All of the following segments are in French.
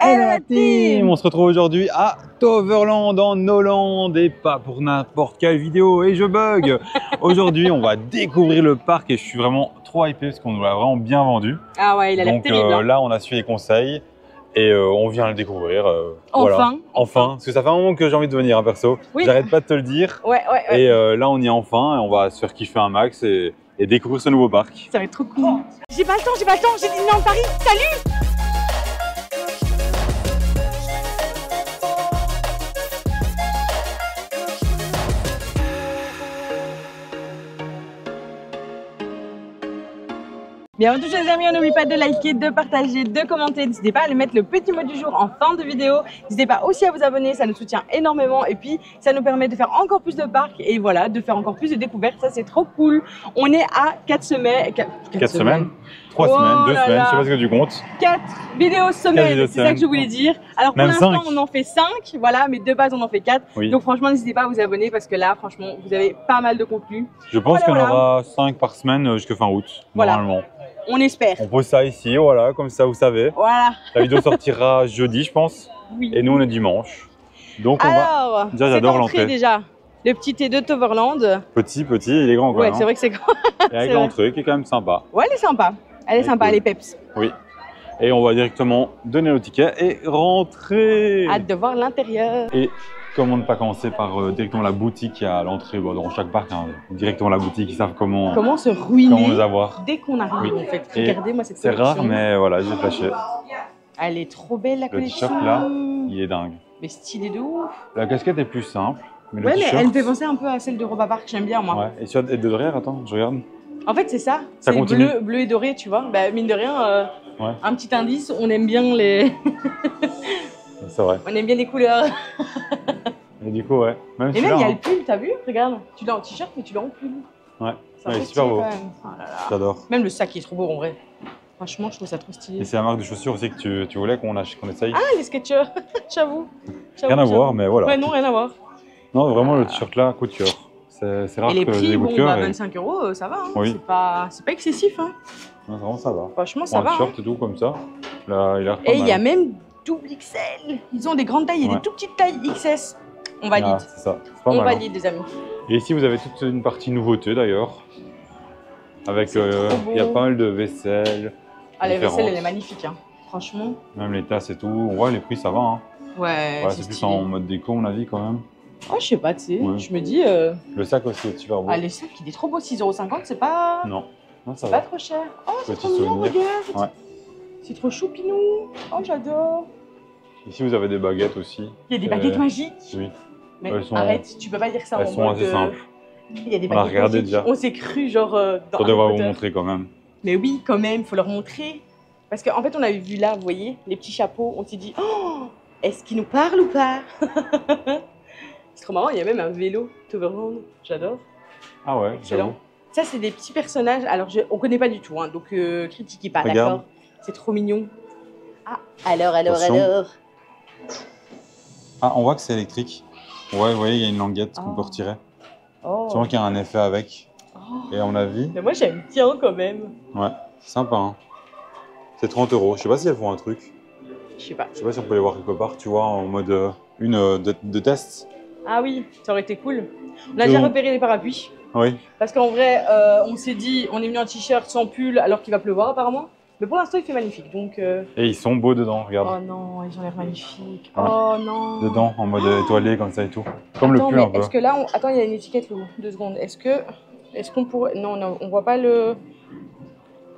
Hello la team! On se retrouve aujourd'hui à Toverland en Hollande et pas pour n'importe quelle vidéo et je bug. Aujourd'hui on va découvrir le parc et je suis vraiment trop hypé parce qu'on nous l'a vraiment bien vendu. Ah ouais, il a l'air terrible. Donc là on a suivi les conseils et on vient le découvrir. Enfin. Voilà. Enfin, parce que ça fait un moment que j'ai envie de venir, hein, perso. Oui. J'arrête pas de te le dire. Ouais. Et là on y est enfin et on va se faire kiffer un max et découvrir ce nouveau parc. Ça va être trop cool. J'ai pas le temps, j'ai Disneyland Paris. Salut! Bien, tous les amis, on n'oublie pas de liker, de partager, de commenter. N'hésitez pas à aller mettre le petit mot du jour en fin de vidéo. N'hésitez pas aussi à vous abonner, ça nous soutient énormément. Et puis, ça nous permet de faire encore plus de parcs et voilà, de faire encore plus de découvertes. Ça, c'est trop cool. On est à 4 semaines. 4 semaines 3 semaines, 2 semaines, je sais pas ce que tu comptes. 4 vidéos semaine, c'est ça que je voulais dire. Alors pour l'instant, on en fait 5, voilà, mais de base, on en fait 4. Oui. Donc franchement, n'hésitez pas à vous abonner parce que là, franchement, vous avez pas mal de contenu. Je pense qu'il y en aura 5 par semaine jusqu'à fin août, normalement. On espère. On pose ça ici, voilà, comme ça vous savez. Voilà. La vidéo sortira jeudi, je pense. Oui. Et nous, on est dimanche. Donc on va. Déjà, j'adore l'entrée. Déjà, le petit T de Toverland. Petit, il est grand quand même. Ouais, c'est vrai que c'est grand. Et avec l'entrée qui est quand même sympa. Ouais, elle est sympa. Elle est sympa, elle est peps. Oui. Et on va directement donner le ticket et rentrer. Hâte de voir l'intérieur. Et comment ne pas commencer par directement la boutique qui est à l'entrée, dans chaque parc, hein, directement la boutique, ils savent comment se ruiner comment les avoir. Dès qu'on arrive en fait. Regardez-moi cette collection. C'est rare mais voilà, j'ai flashé. Elle est trop belle la collection. Le t-shirt là, il est dingue. Mais stylé de ouf. La casquette est plus simple. Mais ouais, mais elle me fait penser un peu à celle de Europa Park, j'aime bien moi. Ouais. Et de derrière, attends, je regarde. En fait, c'est ça. C'est bleu et doré, tu vois. Bah, mine de rien, un petit indice, on aime bien les. C'est vrai. On aime bien les couleurs. Et du coup, ouais. Même il y a le pull, t'as vu? Regarde. Tu l'as en t-shirt, mais tu l'as en pull. Ouais. Il est super beau. Oh j'adore. Même le sac, il est trop beau en vrai. Franchement, je trouve ça trop stylé. Et c'est la marque de chaussures aussi que tu voulais qu'on essaye. Ah, les Skechers. J'avoue. Rien à voir, mais voilà. Ouais, non, rien à voir. Non, vraiment, le t-shirt là, coup de cœur. C'est rare et les que prix, j'ai des coups de cœur. 25 €, ça va. Hein. Oui. C'est pas excessif. Hein. Non, vraiment, ça va. Franchement, ça va. Un t-shirt et tout comme ça. Là, il a l'air pas et mal. il y a même double XL. Ils ont des grandes tailles et des tout petites tailles XS. On valide. Ah, c'est ça. Pas on mal, valide, les amis. Et ici, vous avez toute une partie nouveauté d'ailleurs. Avec, il y a pas mal de vaisselle. Ah, la vaisselle, elle est magnifique. Hein. Franchement. Même les tasses et tout. On voit les prix, ça va. Hein. Ouais. C'est plus en mode déco, on a dit quand même. Oh, je sais pas, tu sais. Je me dis. Le sac aussi est super beau. Ah, le sac, il est trop beau. 6,50 €, c'est pas. Non, ça va. Pas trop cher. Oh, c'est trop mignon, regarde. Ouais. C'est trop choupinou. Oh, j'adore. Ici, vous avez des baguettes aussi. Il y a des baguettes magiques. Oui. Mais arrête, tu peux pas dire ça en mode. Elles sont assez simples. Il y a des baguettes magiques. Déjà. On s'est cru genre. On devrait vous montrer quand même. Mais oui, quand même, faut leur montrer. Parce qu'en fait, on avait vu là, vous voyez, les petits chapeaux. On s'est dit, oh, est-ce qu'ils nous parlent ou pas? C'est trop marrant, il y a même un vélo Toverland, j'adore. Ah ouais, excellent. Ça, c'est des petits personnages. Alors, on connaît pas du tout, hein, donc critiquez pas, d'accord? C'est trop mignon. Ah, alors. Ah, on voit que c'est électrique. Ouais, vous voyez, il y a une languette qu'on peut retirer. Oh. Sûrement qu'il y a un effet avec. Et à mon avis. Mais moi, j'aime bien quand même. Ouais, sympa. Hein. C'est 30 €. Je sais pas si elles font un truc. Je sais pas. Je sais pas si on peut les voir quelque part, tu vois, en mode de test. Ah oui, ça aurait été cool. On a déjà repéré les parapluies. Oui. Parce qu'en vrai, on s'est dit, on est venu en t-shirt sans pull alors qu'il va pleuvoir apparemment. Mais pour l'instant, il fait magnifique. Donc, Et ils sont beaux dedans, regarde. Oh non, ils ont l'air magnifiques. Ouais. Oh non. Dedans, en mode étoilé comme ça et tout. Comme le pull un peu. Est-ce que là, attends, il y a une étiquette, Lou. 2 secondes. Est-ce qu'on pourrait. Non, on voit pas le.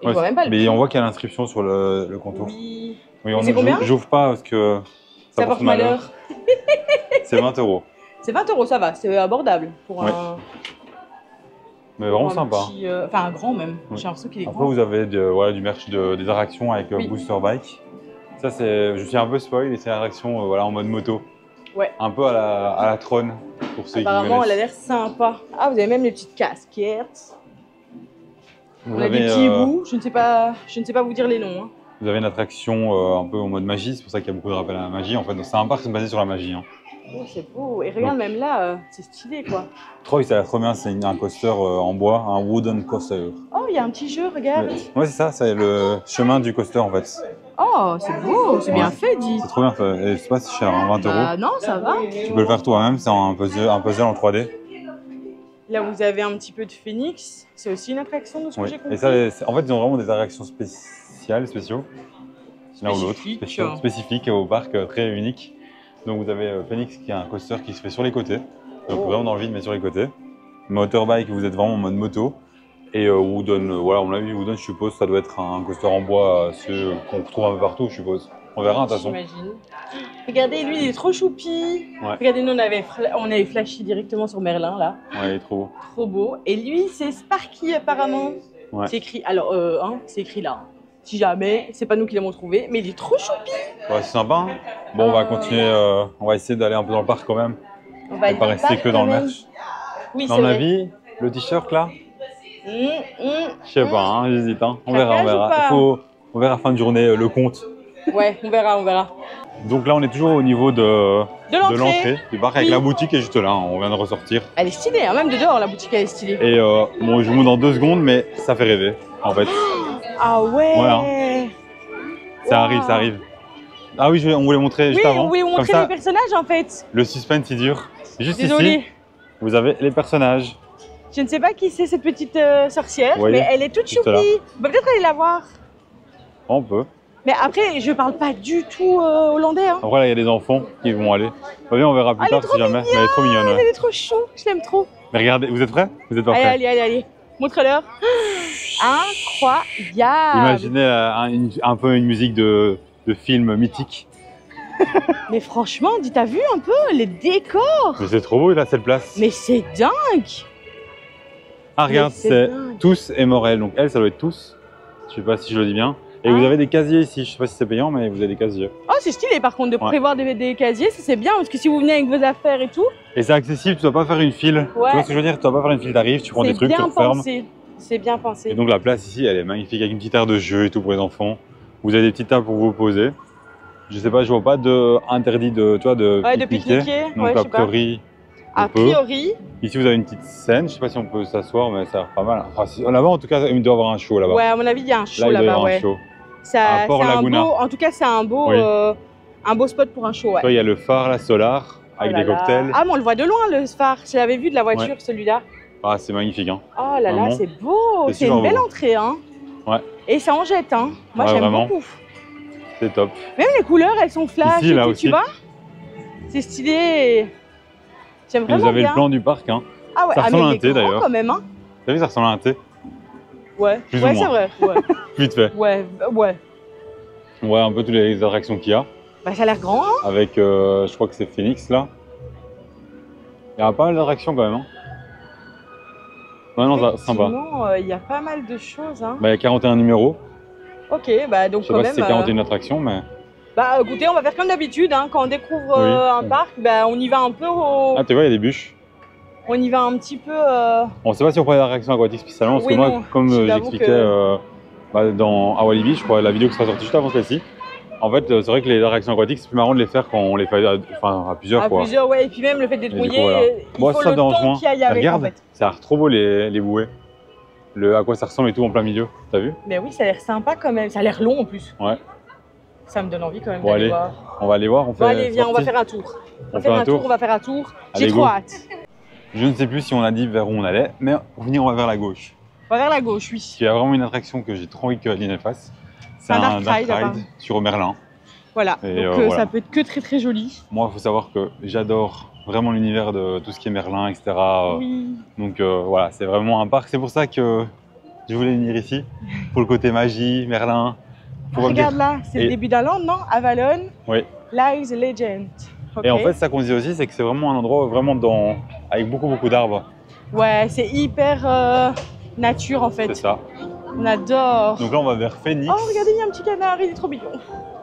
Ouais, voit même pas le mais on voit qu'il y a l'inscription sur le contour. Oui. Oui, j'ouvre pas parce que ça porte malheur. C'est 20 €. C'est 20 €, ça va, c'est abordable pour un. Mais vraiment sympa. Enfin, un grand même. J'ai l'impression qu'il est grand. Après, vous avez du merch des attractions avec Booster Bike. Ça, je suis un peu spoil et c'est l'attraction en mode moto. Ouais. Un peu à la Tron pour ceux qui connaissent. Apparemment, elle a l'air sympa. Ah, vous avez même les petites casquettes. On a des petits hiboux. Je ne sais pas vous dire les noms. Hein. Vous avez une attraction un peu en mode magie, c'est pour ça qu'il y a beaucoup de rappels à la magie. En fait, c'est un parc basé sur la magie. Hein. Oh, c'est beau. Et regarde, même là, c'est stylé, quoi. Troy, ça a l'air trop bien. C'est un coaster en bois, un wooden coaster. Oh, il y a un petit jeu, regarde. Ouais, c'est ça. C'est le chemin du coaster, en fait. Oh, c'est beau, c'est bien fait, dit. C'est trop bien fait. Et c'est pas si cher, hein, 20 Bah, €. non, ça va. Tu peux le faire toi-même, c'est un puzzle en 3D. Là, vous avez un petit peu de phénix. C'est aussi une attraction de ce que Oui. j'ai compris. Et ça, en fait, ils ont vraiment des attractions spéciaux. L'un ou l'autre, Spécifiques. spécifiques au parc, très unique. Donc vous avez Phoenix qui est un coaster qui se fait sur les côtés. Donc vraiment dans le vide mais sur les côtés. Motorbike, vous êtes vraiment en mode moto. Et Wooden, voilà, on l'a vu, Wooden, je suppose, ça doit être un coaster en bois, ceux qu'on retrouve un peu partout, je suppose. On verra de toute façon. J'imagine. Regardez, lui, il est trop choupi. Ouais. Regardez, nous, on avait flashé directement sur Merlin, là. Ouais, il est trop beau. Trop beau. Et lui, c'est Sparky, apparemment. Ouais. C'est écrit, alors, c'est écrit là. Si jamais, c'est pas nous qui l'avons trouvé, mais il est trop choupi. Ouais, c'est sympa. Hein, bon, on va continuer, on va essayer d'aller un peu dans le parc quand même. On va Et pas rester que dans le merch. Oui, Dans c'est mon vrai. avis, le t-shirt là, Je je sais pas, hein, j'hésite. Hein. On verra, on Craquage ou verra. pas On verra fin de journée le compte. Ouais, on verra, on verra. Donc là, on est toujours au niveau de l'entrée du parc avec Oui. la boutique est juste là. Hein, on vient de ressortir. Elle est stylée, hein, même de dehors, la boutique, elle est stylée. Et bon, je vous montre dans 2 secondes, mais ça fait rêver en fait. Ah ouais, Ouais, Ça Wow. arrive, ça arrive. Ah oui, on voulait montrer juste Oui, avant. oui, on Comme montrait ça, les personnages, en fait. le suspense il dure. Juste Désolée. ici, vous avez les personnages. Je ne sais pas qui c'est, cette petite sorcière, Vous voyez, mais elle est toute juste choupie. là. On va peut-être aller la voir. On peut. Mais après, je parle pas du tout hollandais. Hein. Après, là, il y a des enfants qui vont aller. Bah, bien, on verra plus Elle est tard trop si jamais. Mais elle est trop mignonne. Ouais. Elle est trop chou, je l'aime trop. Mais regardez, vous êtes prêts? Vous êtes pas Allez, prêts? allez, allez, allez. Montre-leur. Incroyable. Imaginez un peu une musique de film mythique. Mais franchement, t'as vu un peu les décors? Mais c'est trop beau là, cette place. Mais c'est dingue. Ah, regarde, mais c'est c'est dingue. Tous et Morel. Donc elle, ça doit être Tous. Je sais pas si je le dis bien. Et Ah. vous avez des casiers ici. Je sais pas si c'est payant, mais vous avez des casiers. Oh, c'est stylé par contre de Ouais. prévoir des casiers, ça c'est bien parce que si vous venez avec vos affaires et tout, Et c'est accessible, tu dois pas faire une file. Ouais. Tu vois ce que je veux dire? Tu dois pas faire une file, t'arrives, tu prends des c'est trucs, tu bien refermes. pensé. C'est bien pensé. Et donc la place ici, elle est magnifique avec une petite aire de jeu et tout pour les enfants. Vous avez des petites tables pour vous poser. Je sais pas, je vois pas de interdit de, tu vois, de Ouais, de pique-niquer. pique-niquer, Donc ouais, je a sais pas. priori, on A peut. priori, Ici vous avez une petite scène. Je sais pas si on peut s'asseoir, mais ça a l'air pas mal. Enfin, là-bas en tout cas, il doit y avoir un show là-bas. ouais, à mon avis, il y a un show Là, il doit y là-bas, avoir un ouais. show. Ça, À Port c'est un Laguna. beau, en tout cas, c'est un beau, Oui. un beau spot pour un show, ouais. Toi, il y a le phare, la solar, avec Oh là des là. cocktails. Ah, mais on le voit de loin le phare. Je l'avais vu de la voiture, Ouais. celui-là. Ah, c'est magnifique, hein. Oh là là, Vraiment. c'est beau. C'est C'est super une belle beau. entrée, hein. Ouais. Et ça en jette, hein. Moi, Ouais, j'aime vraiment. beaucoup. C'est top. Même les couleurs, elles sont flash Ici, et là tout, aussi. tu vois. C'est stylé. J'aime Et vraiment vous avez bien. le plan du parc, hein. Ah ouais, Ça ah, ressemble mais à un il est thé, grand d'ailleurs. quand même, hein. T'as vu, ça ressemble à un thé. Ouais, Plus ou ouais, moins. c'est vrai. Ouais, Vite fait. ouais, ouais. Ouais, un peu toutes les attractions qu'il y a. Bah, ça a l'air grand, hein. Avec, je crois que c'est Phoenix là. Il y a pas mal d'attractions quand même. Hein. Ouais, non, ça, sympa. Effectivement, il y a pas mal de choses, hein. Bah, il y a 41 numéros. Ok, bah donc Je sais quand pas même. si c'est 41 attractions, mais. Bah écoutez, on va faire comme d'habitude, hein. Quand on découvre Oui. un parc, bah on y va un peu Ah, tu vois, il y a des bûches. on y va un petit peu. On sait pas si on prend des attractions aquatiques spécialement, parce Oui, que moi, non, comme je t'avoue j'expliquais que- dans à Walibi, je crois la vidéo qui sera sortie juste avant celle-ci. En fait, c'est vrai que les attractions aquatiques, c'est plus marrant de les faire quand on les fait à plusieurs. À quoi. plusieurs, ouais, et puis même le fait d'être Et du coup, mouillé, voilà. il Moi, faut ça le dérange temps moins. qu'il y aille avec Regarde, en fait. ça a l'air trop beau les bouées. À quoi ça ressemble et tout en plein milieu. T'as vu? Mais oui, ça a l'air sympa quand même, ça a l'air long en plus. Ouais. Ça me donne envie quand même Bon, d'aller allez, voir. on va aller voir. On fait Bon allez, viens, on va sortie. faire un tour. On fait un tour. On va faire un tour. J'ai Allez, trop go. hâte. Je ne sais plus si on a dit vers où on allait, mais pour venir, on va vers la gauche. On va vers la gauche, oui. Il y a vraiment une attraction que j'ai trop envie que Adeline fasse. C'est Un un dark dark ride, apparemment. ride sur Merlin. Voilà, Et, donc voilà. ça peut être que très très joli. Moi, il faut savoir que j'adore vraiment l'univers de tout ce qui est Merlin, etc. Oui. Donc voilà, c'est vraiment un parc. C'est pour ça que je voulais venir ici, pour le côté magie, Merlin. Pour Regarde là, c'est Et- le début d'un land, non? Avalon, Oui. Lies Legend. Ok. Et en fait, ça qu'on disait aussi, c'est que c'est vraiment un endroit vraiment avec beaucoup d'arbres. Ouais, c'est hyper nature en C'est fait. ça. On adore. Donc là, on va vers Phoenix. Oh, regardez, il y a un petit canard, il est trop mignon.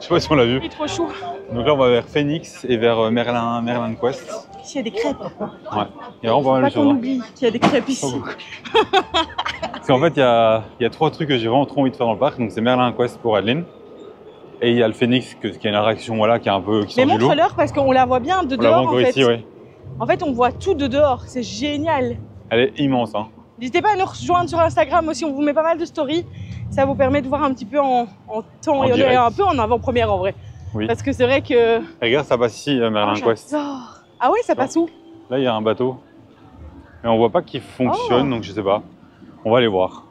Je sais pas si on l'a vu. Il est trop chou. Donc là, on va vers Phoenix et vers Merlin Quest. Ici, il y a des crêpes. Ouais. Il y a vraiment pas mal Pas de choses. qu'on hein. oublie qu'il y a des crêpes ici. Parce qu'en fait, il y a 3 trucs que j'ai vraiment trop envie de faire dans le parc. Donc c'est Merlin Quest pour Adeline. Et il y a le Phoenix qui est une attraction voilà, qui est un peu qui Mais sort du lot. montre-leur parce qu'on la voit bien de On la voit dehors en encore fait. ici, oui. En fait, on voit tout de dehors, c'est génial. Elle est immense. Hein. N'hésitez pas à nous rejoindre sur Instagram aussi, on vous met pas mal de stories. Ça vous permet de voir un petit peu en temps et on est un peu en avant-première en vrai. Oui. Parce que c'est vrai que... Regarde, ça passe ici, Merlin Quest. Ah ouais, ça passe où? Là, il y a un bateau. Mais on voit pas qu'il fonctionne, donc je sais pas. On va aller voir.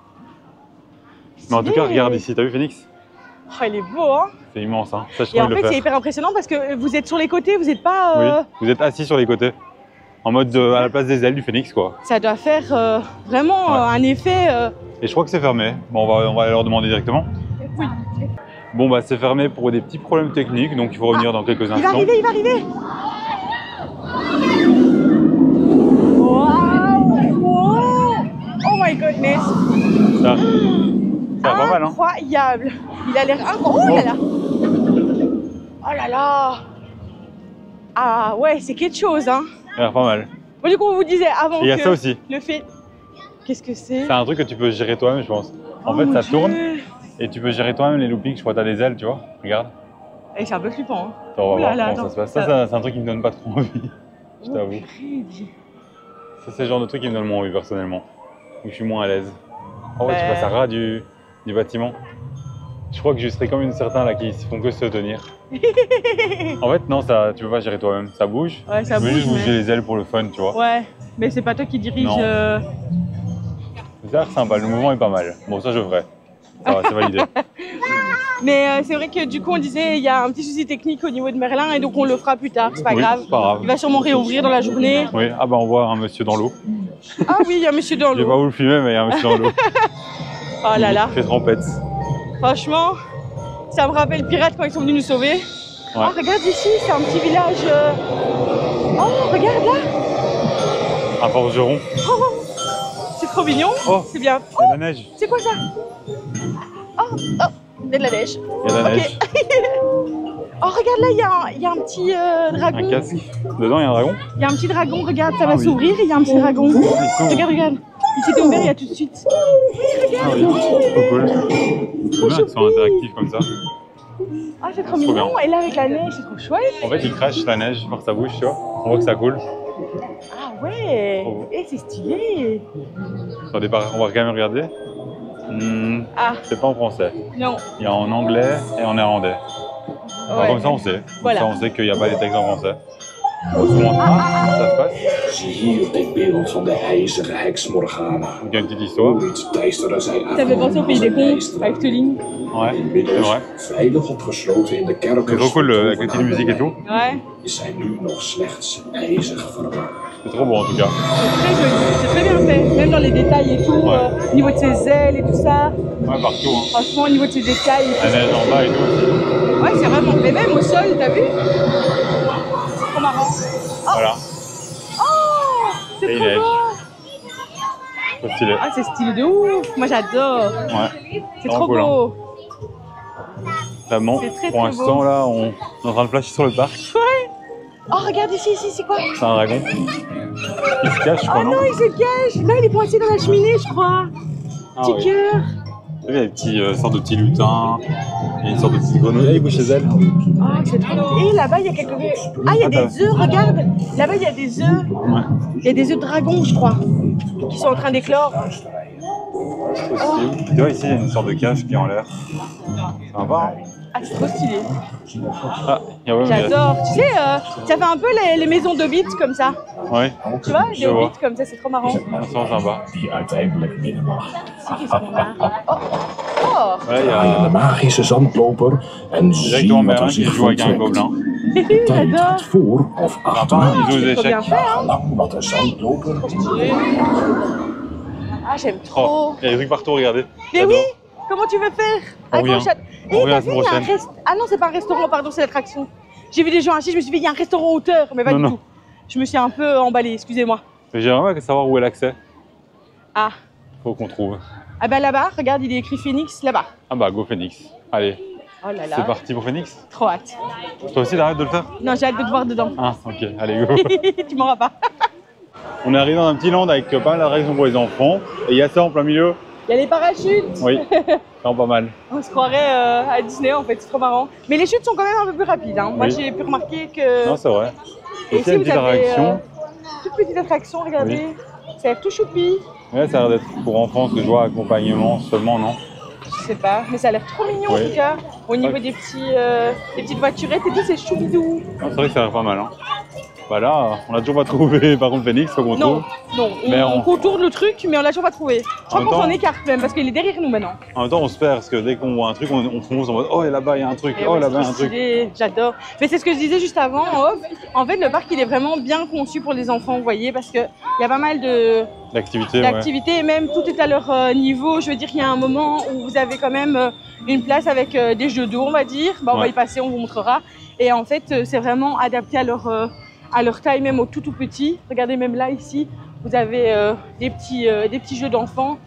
Mais en tout cas, regarde ici, t'as vu Phoenix? Oh, il est beau, hein? C'est immense, hein. Ça, je Et en de le fait, faire. c'est hyper impressionnant parce que vous êtes sur les côtés, vous n'êtes pas... Oui, vous êtes assis sur les côtés. En mode à la place des ailes du Phoenix, quoi. Ça doit faire vraiment un effet... Et je crois que c'est fermé. Bon, on va aller leur demander directement. Oui. Bon, bah c'est fermé pour des petits problèmes techniques, donc il faut revenir dans quelques instants. Il va arriver, il va arriver. Wow, wow. Oh my goodness. Ça va pas mal, hein? Incroyable. Il a l'air incroyable. Oh là là. Oh là là. Ah ouais, c'est quelque chose, hein. Ça a l'air pas mal. Bon, du coup, on vous disait avant Et il y a que ça aussi. le fait... Qu'est-ce que c'est? C'est un truc que tu peux gérer toi-même, je pense. En fait, ça tourne et tu peux gérer toi-même les loopings. Je crois que t'as des ailes, tu vois. Regarde. Et c'est un peu flippant, hein. Attends, on va voir Là, comment ça se passe. Ça, c'est un truc qui me donne pas trop envie. Je t'avoue. Ça, c'est le genre de truc qui me donne moins envie personnellement. Où je suis moins à l'aise. Oh ouais, tu passes à ras du bâtiment. Je crois que je serais comme une certaine là qui font que se tenir. En fait, non, ça, tu peux pas gérer toi-même. Ça bouge. Ouais, ça tu peux bouge. juste bouger les ailes pour le fun, tu vois. Ouais, mais c'est pas toi qui dirige. Non. Ça a l'air sympa, le mouvement est pas mal. Bon, ça je ferai. Ça va, c'est validé. Mais c'est vrai que du coup, on disait il y a un petit souci technique au niveau de Merlin et donc on le fera plus tard, c'est pas grave. C'est pas grave. Il va sûrement réouvrir dans la journée. Oui, ah bah on voit un monsieur dans l'eau. Ah oui, il y a un monsieur dans Je vais l'eau. pas vous le filmer, mais il y a un monsieur dans l'eau. Oh là là. Il fait trempette. Franchement, ça me rappelle Pirates quand ils sont venus nous sauver. Ouais. Oh, regarde ici, c'est un petit village. Oh, regarde là. Un forgeron. Oh, c'est trop mignon. Oh, c'est bien. il y a de la neige. C'est quoi ça? Oh, il y a de la neige. Il y a de la Ok. neige. Oh, regarde là, il y a un petit dragon. Un casque. Dedans, il y a un dragon. Il y a un petit dragon, regarde, ça va oui. s'ouvrir et il y a un petit dragon. Cool. Regarde. Il s'était ouvert il y a tout de suite. Ah oui, c'est trop cool. C'est bien qu'ils soient interactifs comme ça. Ah, c'est trop mignon. Et là, avec la neige, c'est trop chouette. En fait, il crache la neige par sa bouche, tu vois. On voit que ça coule. Ah ouais. Trop beau. Et c'est stylé. Attendez, on va quand même regarder. Ah, C'est pas en français. non. Il y a en anglais et en néerlandais. Alors, Ouais. comme ça, on sait. Voilà. Comme ça, on sait qu'il n'y a pas des textes en français. On se montre. Ça se passe. Zie hier dit beeld van de ijzeren heks Morgana. Donc, il y a une petite histoire. Hoe iets duisterer zij Ça fait penser au pays des cons, avec Toling. Ouais, c'est Inmiddels vrai. veilig opgesloten in de C'est kerkers trop cool avec la petite musique et tout. Ouais. zijn nu nog slechts ijzig vermaakt. C'est trop beau en tout cas. C'est très joli, c'est très bien fait. Même dans les détails et tout, Ouais. au niveau de ses ailes et tout ça. Ouais, partout. Hein. Franchement, au niveau de ses détails. La neige en bas et tout aussi. Ouais, c'est vraiment. Mais même au sol, t'as vu? C'est trop marrant. Voilà. Oh, c'est Et il trop neige. beau. Trop stylé. Ah, c'est stylé de ouf. Moi, j'adore. Ouais. C'est trop cool, hein. beau. Vraiment, C'est très, pour très l'instant, beau. là, on est en train de flasher sur le parc. Ouais. Oh, regarde ici, c'est quoi? C'est un dragon. Il se cache, je crois, Oh non? non, il se cache. Là, il est pointé dans la cheminée, je crois. Ah Petit oui. cœur. Il y a des petits sortes de petits lutins. Il y a une sorte de petite grenouille. Ah, il bouge chez elle. Oh, c'est trop beau. Et là-bas, il y a quelques... Ah, il y a des œufs, regarde. Là-bas, il y a des œufs. Ouais. Il y a des œufs de dragon, je crois, qui sont en train d'éclore. Tu vois, ici, il y a une sorte de cage qui est en l'air. Sympa, hein? Ah, c'est trop stylé. Ah, il y a J'adore. Tu sais, ça fait un peu les maisons d'Hobbit comme ça. Ouais. Tu vois, Je des vois. Hobbits comme ça, c'est trop marrant. Ça sent sympa. Die uiteindelijk binnen mag. Qu'est-ce qu'on a? Oh, Ouais, il y Ga je de a magische zandloper en zie directement wat Merlin er qui zich joue avec un voltrekt. gobelin. De tijd j'adore. gaat voor of achteraan. Il joue aux C'est trop bien échecs. fait, hein. Gelang wat de zandloper Ah, j'aime Oh, trop. il y a des trucs partout, regardez. Mais J'adore. oui, comment tu veux faire? On revient. On Et revient t'as la vu, semaine il y a un prochaine. Ah non, c'est pas un restaurant, pardon, c'est l'attraction. J'ai vu des gens assis, je me suis dit, il y a un restaurant hauteur, mais pas Non, du non. tout. Je me suis un peu emballée, excusez-moi. Mais j'aimerais bien savoir où est l'accès. Ah. Faut qu'on trouve. Ah bah là-bas, regarde, il est écrit Phoenix, là-bas. Ah bah, go Phoenix. Allez, Oh là là. c'est parti pour Phoenix. Trop hâte. Toi aussi, t'arrêtes de le faire? Non, j'ai hâte de te voir dedans. Ah, ok, allez, go. Tu m'auras pas. On est arrivé dans un petit land avec pas mal d'attractions pour les enfants. Et il y a ça en plein milieu. Il y a les parachutes. Oui, vraiment pas mal. On se croirait à Disney en fait, c'est trop marrant. Mais les chutes sont quand même un peu plus rapides. Hein. Moi Oui. j'ai pu remarquer que. Non, c'est vrai. Et Ici, il y a une petite attraction. toute petite attraction, regardez. Ça a l'air tout choupi. Ouais, ça a l'air d'être pour enfants, ce que je vois, accompagnement seulement, non? Je sais pas, mais ça a l'air trop mignon en tout cas. Au niveau des petites voiturettes et tout, c'est choubidou. C'est vrai que ça a l'air pas mal. Hein. Bah là, on a toujours pas trouvé par contre Phoenix, faut qu'on trouve. Non, Mais on contourne le truc, mais on l'a toujours pas trouvé. Je crois qu'on s'en écarte même parce qu'il est derrière nous maintenant. En même temps, on se perd parce que dès qu'on voit un truc, on fonce en mode oh, et là-bas il y a un truc, Et oh, ouais, là-bas il y a un c'est truc. stylé, j'adore. Mais c'est ce que je disais juste avant en off. En fait, le parc il est vraiment bien conçu pour les enfants, vous voyez, parce qu'il y a pas mal d'activités et même tout est à leur niveau. Je veux dire, il y a un moment où vous avez quand même une place avec des jeux d'eau, on va dire. Bah, on va y passer, on vous montrera. Et en fait, c'est vraiment adapté à leur taille, même aux tout petits. Regardez, même là, ici, vous avez des petits jeux d'enfants.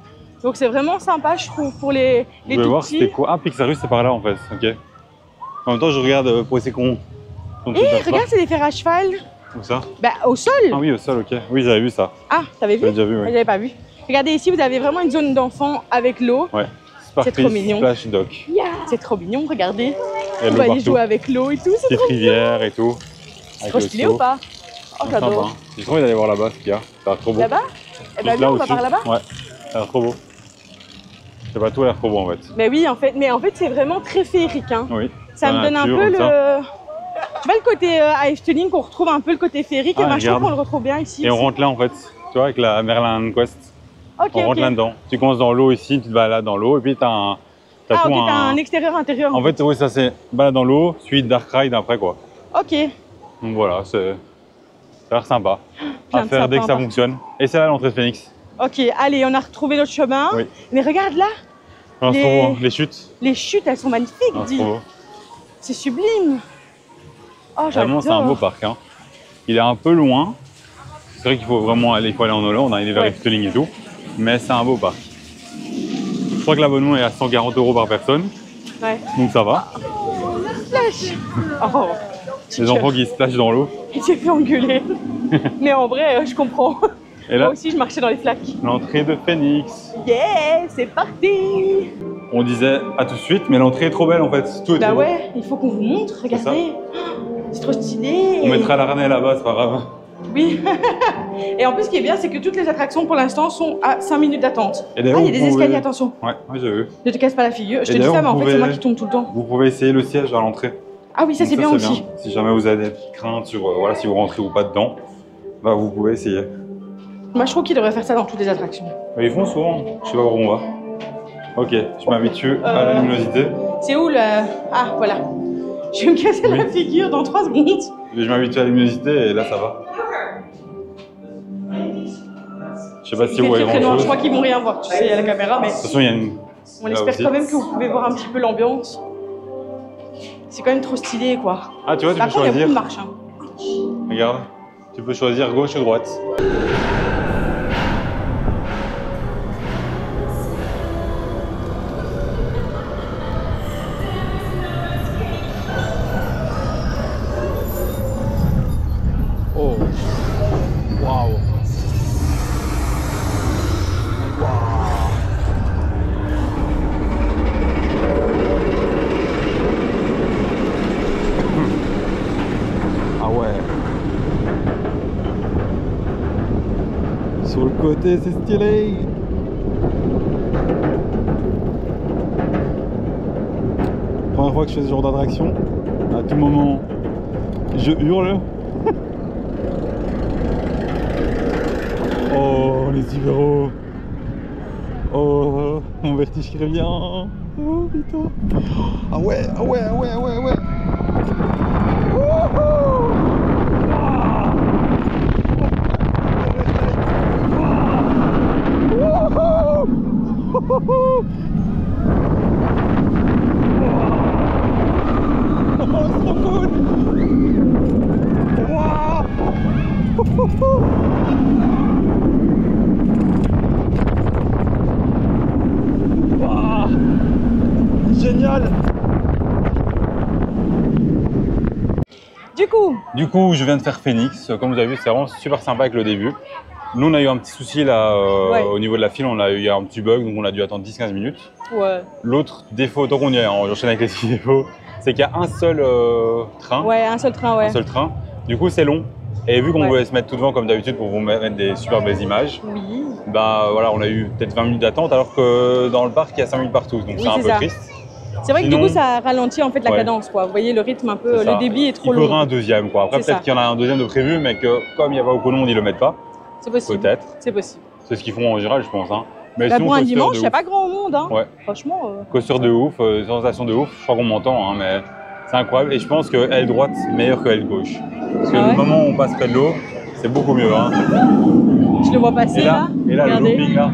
Donc c'est vraiment sympa, je trouve, pour les Je vais tout voir petits. c'était quoi. Ah, Pixarus c'est par là en fait, ok. En même temps, je regarde pour essayer qu'on. Regarde, c'est des fers à cheval. Où ça? Bah, au sol. Ah oui, au sol, ok. Oui, j'avais vu ça. Ah, t'avais vu? J'avais déjà vu, Moi, oui. j'avais pas vu. Regardez ici, vous avez vraiment une zone d'enfants avec l'eau. Ouais. C'est trop mignon. Splash Dock. C'est trop mignon, regardez. Il y a On de va l'eau aller partout. jouer avec l'eau et tout, c'est Petite trop bien. rivière et tout. C'est trop stylé ou pas? Oh, Sympa, j'adore. hein. J'ai trop envie d'aller voir là-bas ce qu'il y a. Ça a l'air trop beau. Là-bas? Eh ben Juste viens, on va au-dessus. par là-bas. Ouais, ça a l'air trop beau. Je sais pas, tout a l'air trop beau en fait. Mais oui, en fait, c'est vraiment très féerique. Hein. Oui. Ça La me donne un nature, peu comme ça. Tu vois le côté à Efteling qu'on retrouve un peu le côté féerique Ah, et machin regarde. qu'on le retrouve bien ici. Et on aussi. rentre là en fait, tu vois, avec la Merlin Quest. Ok, On rentre ok. là-dedans. Tu commences dans l'eau ici, tu te balades dans l'eau et puis t'as un. T'as Ah tout ok, t'as un extérieur-intérieur. En fait, oui, ça c'est balade dans l'eau, suite Dark Ride après quoi. Ok. Donc voilà, ça a l'air sympa. Plein À de faire dès que ça sympa. fonctionne. Et c'est là l'entrée de Phoenix. Ok, allez, on a retrouvé notre chemin. Oui. Mais regarde là, Non, c'est trop beau, hein. Les chutes. les chutes, elles sont magnifiques, Non, c'est dis. trop beau. C'est sublime. Oh, j'adore. Vraiment, c'est un beau parc. Hein. Il est un peu loin. C'est vrai qu'il faut vraiment aller, en Hollande, on a aller vers Ouais. Efteling et tout. Mais c'est un beau parc. Je crois que l'abonnement est à 140 € par personne. Ouais. Donc ça va. Splash. Oh, Les enfants qui se splashent dans l'eau. il s'est fait engueuler. Mais en vrai, je comprends. Et là, Moi aussi, je marchais dans les flaques. l'entrée de Phoenix. Yeah, c'est parti. On disait à tout de suite, mais l'entrée est trop belle en fait. Tout est Bah trop beau. ouais, il faut qu'on vous montre, regardez. C'est trop stylé. On mettra l'arnais là-bas, c'est pas grave. Oui. Et en plus, ce qui est bien, c'est que toutes les attractions pour l'instant sont à 5 minutes d'attente. Et Ah, d'ailleurs, il y a vous des escaliers, pouvez- attention. Ouais, j'ai vu. Ne te casse pas la figure. Je Et te dis ça, d'ailleurs, mais en vous fait, c'est moi pouvez- qui tombe tout le temps. Vous pouvez essayer le siège à l'entrée. Ah oui, ça Donc c'est bien aussi. bien. Si jamais vous avez des petites craintes sur voilà, si vous rentrez ou pas dedans, bah vous pouvez essayer. Moi, je trouve qu'ils devraient faire ça dans toutes les attractions. Mais ils font souvent, je sais pas où on va. Ok, je m'habitue à la luminosité. C'est où le... Ah, voilà. Je vais me casser la Oui. figure dans 3 secondes. Je m'habitue à la luminosité et là ça va. Je sais pas si C'est vous voyez très très grand noir. Je chose. crois qu'ils vont rien voir, tu sais, à la caméra, mais De toute façon, il y a une. on là espère aussi. quand même que vous pouvez voir un petit peu l'ambiance. C'est quand même trop stylé, quoi. Ah, tu vois, tu Par peux contre, il y a beaucoup choisir. de marches. Hein. Regarde, tu peux choisir gauche ou droite. Oh, waouh! Ah ouais. Sur le côté, c'est stylé. Première fois que je fais ce genre d'attraction. À tout moment, je hurle. Oh, les Ibéros. Oh, mon vertige qui revient. Oh, putain. Ah ouais, ah ouais, ah ouais, ah ouais, ah ouais. Wouhou. Wouhou. Oh, c'est trop cool. Waouh. Génial. Du coup, Du coup, je viens de faire Phoenix. Comme vous avez vu, c'est vraiment super sympa avec le début. Nous, on a eu un petit souci là Ouais. au niveau de la file. Il y a un petit bug, donc on a dû attendre 10-15 minutes. ouais. L'autre défaut, tant qu'on y est, hein, j'enchaîne avec les 6 défauts, c'est qu'il y a un seul train. Ouais, un seul train, ouais. Un seul train. Du coup, c'est long. Et vu qu'on Ouais. voulait se mettre tout devant comme d'habitude pour vous mettre des super belles images, Oui. bah voilà, on a eu peut-être 20 minutes d'attente alors que dans le parc il y a 5 minutes partout, donc Oui, c'est un c'est peu ça. triste. C'est vrai que Sinon- du coup, ça ralentit en fait la Ouais. cadence, quoi. Vous voyez le rythme un peu, C'est le ça. débit est trop Il faudrait long. un deuxième quoi. Après C'est ça. peut-être qu'il y en a un deuxième de prévu, mais que comme il n'y a pas beaucoup de monde, ils le mettent pas. C'est possible. Peut-être. C'est possible. C'est ce qu'ils font en général, je pense. Hein. Mais Bah, sinon, pour un coaster dimanche, de il n'y a ouf. pas grand monde. Hein. Ouais. Franchement. Coaster de ouf, sensation de ouf. Je crois qu'on m'entend, hein, mais c'est incroyable. Et je pense que aile droite meilleure que aile gauche. Parce que Ah ouais le moment où on passe près de l'eau, c'est beaucoup mieux. Hein. Je le vois passer Et là, le Regardez. looping là,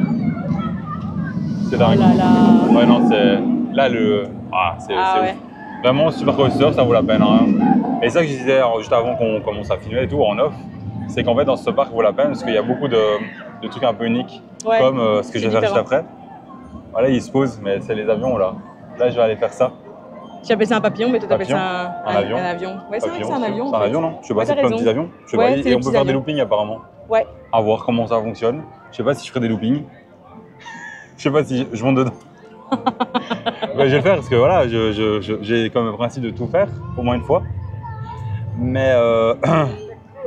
c'est Oh dingue. là là. Ouais, non, c'est là le. Ah, c'est Ah ouais. ouf. Vraiment, super coaster, ça vaut la peine. Hein. Et ça que je disais juste avant qu'on commence à filmer et tout, en off, c'est qu'en fait, dans ce parc, vaut la peine parce qu'il y a beaucoup de trucs un peu uniques, Ouais. comme ce que je vais faire juste différent. après. Voilà, il se pose, mais c'est les avions là. Là, je vais aller faire ça. J'appelle ça un papillon, mais toi t'appelles Papillon. ça Un avion. Un avion. Ouais, c'est vrai que c'est un Papillon, avion. C'est en un fait. avion, non? Je sais pas, Ouais, c'est t'as plein de raison. petits avions. Je sais Ouais, pas, c'est et des on peut petits faire des avions. loopings apparemment. Ouais. À voir comment ça fonctionne. Je sais pas si je ferai des loopings. Je sais pas si je monte dedans. Ouais, je vais le faire parce que voilà, j'ai comme principe de tout faire, au moins une fois. Mais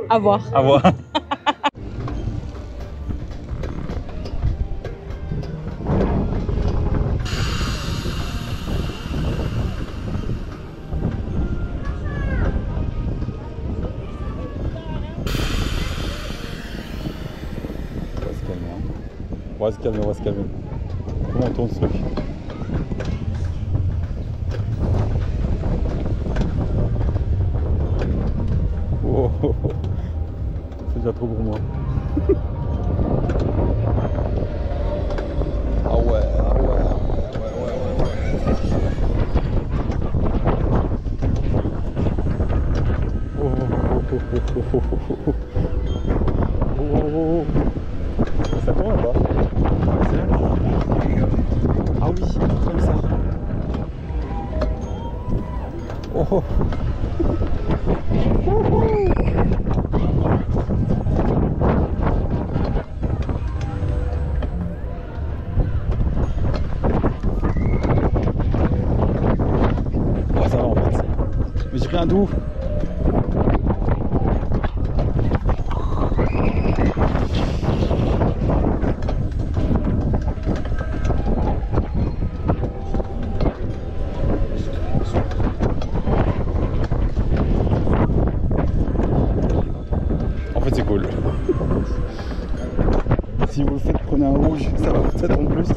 À voir. à voir. On va se calmer, on va se calmer. Comment on tourne ce truc? Oh, oh, oh. C'est déjà trop pour moi. Ah ouais, ah ouais, ouais. Oh, oh, oh, oh, oh, oh, oh. Oh, oh, oh. Ça tourne ou pas? Ah oui, comme ça. Oh, oh. Oh, ça va en fait. Mais j'ai pris un doux. En fait, c'est cool. Si vous le faites, prenez un rouge, ça va peut-être en plus.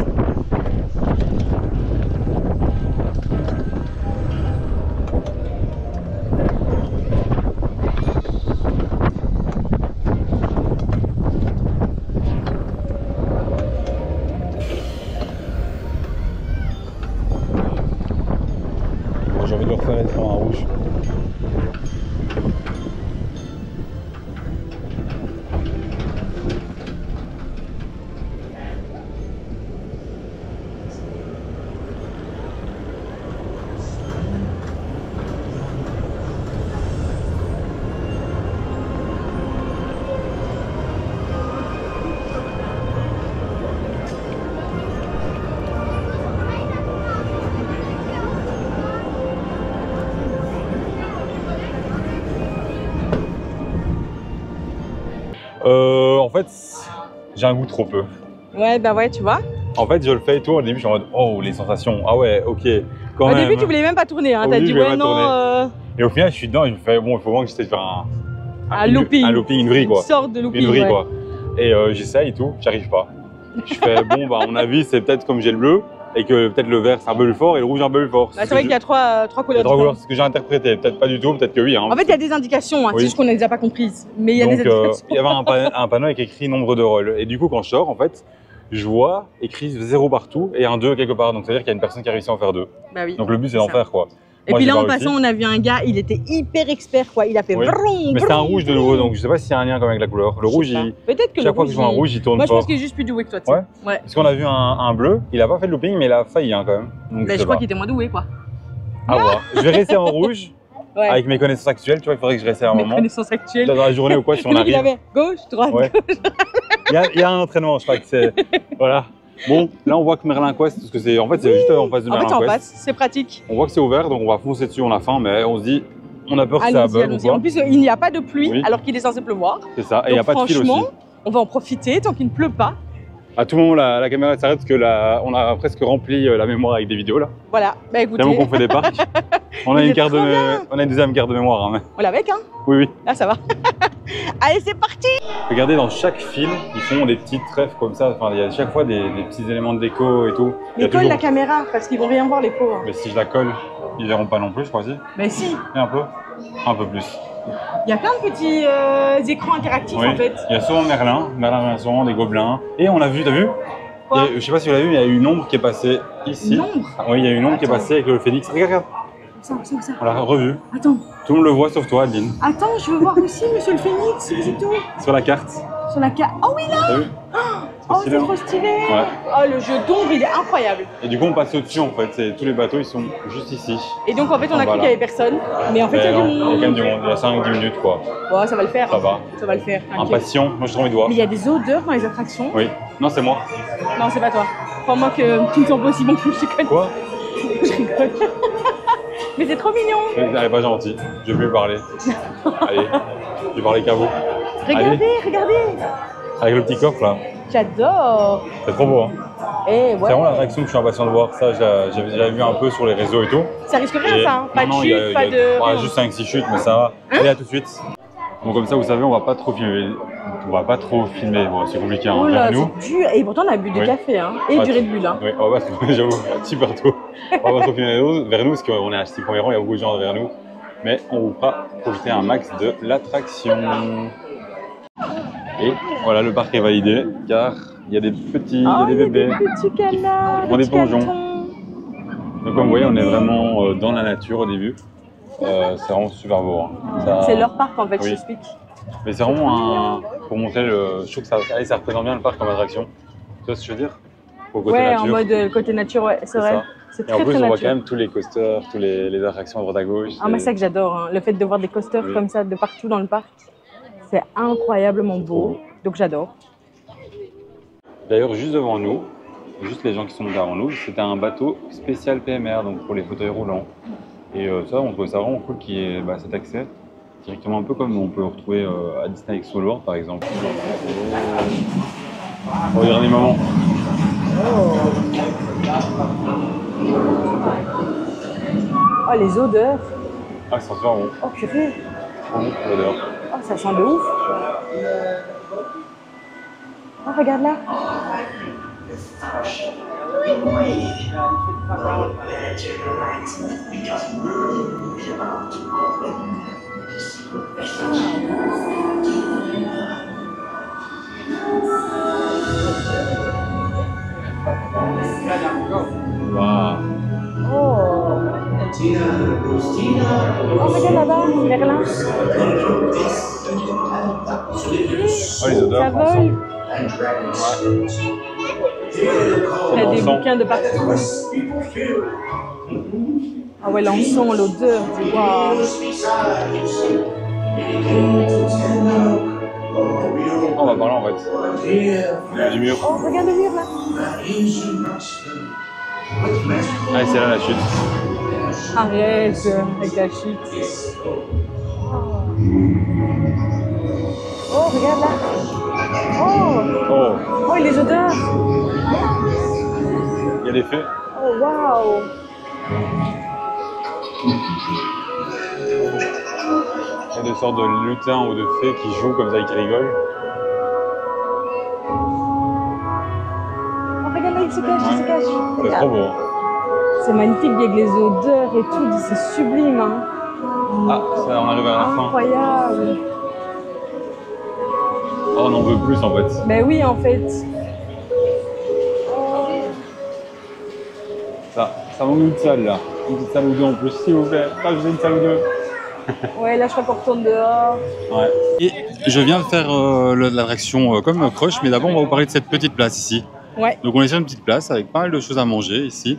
Bon, j'ai envie de le refaire et de prendre un rouge. En fait, j'ai un goût trop peu. Ouais, bah ouais, tu vois. En fait, je le fais et tout. Au début, je suis en mode oh, les sensations. Ah ouais, ok. Quand Au même. début, tu voulais même pas tourner. Hein. Au T'as début, dit je voulais ouais, pas non. tourner. Et au final, je suis dedans et je me fais bon, il faut vraiment que j'essaie de faire Un looping. Un looping, une vrille quoi. Une sorte de looping. Une vrille ouais. quoi. Et j'essaye et tout, j'arrive pas. Je fais bon, bah, à mon avis, c'est peut-être comme j'ai le bleu et que peut-être le vert c'est un peu plus fort et le rouge un peu plus fort. Bah, c'est vrai qu'il y a trois Il y couleurs a trois couleurs, différentes. c'est ce que j'ai interprété. Peut-être pas du tout, peut-être que oui. Hein. En fait, il y a des indications. Hein. Oui. C'est juste qu'on les a pas comprises. Mais il y a Donc, des indications. il y avait un panneau avec écrit nombre de rôles. Et du coup, quand je sors, en fait, je vois écrit 0 partout et un 2 quelque part. Donc, c'est-à-dire qu'il y a une personne qui a réussi à en faire 2. Bah oui. Donc, le but, c'est C'est d'en ça. faire quoi. Et Moi, puis j'ai là, pas en réussi. passant, on a vu un gars, il était hyper expert, quoi. Il a fait Oui. vroom, Mais c'était un vroom, rouge de vroom. nouveau, donc je sais pas s'il y a un lien quand même avec la couleur. Le Je sais rouge, pas. il... Peut-être que le chaque fois rouge, que je vois un rouge, il tourne Moi, je fort. pense qu'il est juste plus doué que toi, tu sais. Ouais. Ouais. Parce qu'on a vu un bleu, il a pas fait de looping, mais il a failli hein, quand même. Donc, Bah, sais je crois pas. qu'il était moins doué, quoi. À voir. Je vais rester en rouge Ouais. avec mes connaissances actuelles. Tu vois, il faudrait que je reste à un Mes moment. connaissances actuelles. Dans la journée ou quoi, si on Le mec, il arrive. avait gauche, droite, Ouais. gauche. Il y a un entraînement, je crois que c'est. Voilà. Bon, là on voit que Merlin Quest, parce que c'est en fait c'est juste en face de En fait, Merlin c'est en Quest. face, c'est pratique. On voit que c'est ouvert, donc on va foncer dessus, on a faim, mais on se dit On a peur que ça Allons-y, bug ou allons-y. quoi. En plus, il n'y a pas de pluie Oui. alors qu'il est censé pleuvoir. C'est ça, et il n'y a Donc, pas de fil aussi. franchement, on va en profiter tant qu'il ne pleut pas. À tout moment, la caméra s'arrête parce que on a presque rempli la mémoire avec des vidéos là. Voilà, bah écoutez, Tellement qu'on fait des parcs. On a Mais une c'est carte trop bien. on a une deuxième carte de mémoire. Hein. on l'avait, hein. Oui, oui. Là, ça va. Allez, c'est parti. Regardez, dans chaque fil, ils font des petites trèfles comme ça. Enfin, il y a à chaque fois des petits éléments de déco et tout. Il y Mais a colle toujours- la caméra parce qu'ils vont rien voir, les pauvres. Mais si je la colle, ils verront pas non plus, je crois. Si. Mais si, Et un peu plus. il y a plein de petits écrans interactifs Oui. en fait. Il y a souvent Merlin revient souvent, des gobelins. Et on a vu, t'as vu? Quoi? Je sais pas si vous l'avez vu, il y a une ombre qui est passée ici. Une ombre? Oui, il y a une ombre qui est passée avec le phénix. Regarde, Où ça on l'a revu. Attends, Tout le monde le voit sauf toi, Adeline. attends, je veux voir aussi Monsieur le Phénix, c'est tout. Sur la carte. Sur la carte. Oh oui, là. T'as vu? Oh, stylé, c'est hein. trop stylé. Ouais. Oh, le jeu d'ombre, il est incroyable. Et du coup, on passe au-dessus en fait. Tous les bateaux, ils sont juste ici. Et donc, en fait, on a cru Voilà. qu'il y avait personne. Mais en fait, il y a Mais non, du il y a monde. quand même du monde. Il y a 5-10 minutes quoi. Bon, ça va le faire. Ça hein. va. Ça va le faire. t'inquiète. Impatient, moi j'ai trop envie de voir. Mais il y a des odeurs dans les attractions. Oui. Non, c'est moi. Non, c'est pas toi. Crois-moi que tu ne sens pas aussi bon que je déconne. Quoi? Je rigole. Mais c'est trop mignon. Elle est pas gentille. Je vais plus parler. Allez, je vais parler qu'à vous. Regardez, regardez. Avec le petit coffre là. J'adore. C'est trop beau. Hein. Eh ouais. C'est vraiment l'attraction que je suis impatient de voir. Ça, j'avais déjà vu un peu sur les réseaux et tout. Ça risque rien, Et ça. Hein. Pas de non, chute, il y a- pas il y a- de. ouais, rien. juste 5-6 chutes, mais ça va. Allez, à tout de suite. Bon, comme ça, vous savez, on va pas trop filmer. On va pas trop filmer. Bon, c'est compliqué. Hein. Oh là, Vers nous. c'est dur. Et pourtant, on a bu du Oui. café hein. Et Ah, du Red Bull. Hein. Oui, on va pas trop, j'avoue, super tôt. On va pas trop filmer vers nous parce qu'on est à 6 premiers rang, il y a beaucoup de gens vers nous. Mais on vous fera profiter un max de l'attraction. Et voilà, le parc est validé car il y a des petits, il y a des bébés. Des petits canards, font des petits plongeons. canetons. Donc comme vous voyez, on est vraiment dans la nature au début. C'est vraiment super beau. Hein. Ça- C'est leur parc en fait, Oui. je t'explique. Mais c'est vraiment pour montrer le. Je trouve que ça représente bien le parc comme attraction. Tu vois ce que je veux dire? Au côté Ouais, nature. en mode côté nature, ouais, c'est vrai. ça. C'est Et en très plus, très on voit nature. quand même tous les coasters, tous les attractions à droite à gauche. Ah, mais c'est ça que j'adore, hein. Le fait de voir des coasters Oui. comme ça de partout dans le parc, c'est incroyablement beau. Donc j'adore. D'ailleurs, juste devant nous, juste les gens qui sont devant nous, c'était un bateau spécial PMR, donc pour les fauteuils roulants. Et ça, on trouvait ça vraiment cool qu'il y ait cet accès directement, un peu comme on peut retrouver à Disney avec Soul World par exemple. Au dernier moment. Oh, les odeurs. Ah, ça sent super bon. Oh, purée. Trop bon, l'odeur. Oh, ça sent de ouf. Oh, regarde là. Waouh. Oh. Oh, regarde là-bas, Merlin. Oh, les odeurs, Ça on sent. vole. Il y a des L'encens. bouquins de partout. Ah ouais, l'encens, l'odeur. Waouh. On va par là en fait. Du mur. Oh, regarde le mur là. Ah, c'est là la chute. Arrête avec la chute. Oh, regarde là. Oh, Oh, oh, et les odeurs. il y a des fées. Oh, waouh. Il y a des sortes de lutins ou de fées qui jouent comme ça et qui rigolent. Oh, regarde là, il se cache, il se cache. C'est Regarde. trop beau. C'est magnifique avec les odeurs et tout, c'est sublime. Hein. Ah, ça, on arrive à la fin. Incroyable. Oh, on en veut plus en fait. Ben oui, en fait. Ça manque une petite salle là. Une petite salle ou deux en plus, s'il vous plaît. Rajoutez une salle ou deux. Ouais, là, je crois qu'on retourne dehors. Ouais. Et je viens de faire l'attraction comme Crush, mais d'abord on va vous parler de cette petite place ici. Ouais. Donc on est sur une petite place avec pas mal de choses à manger ici.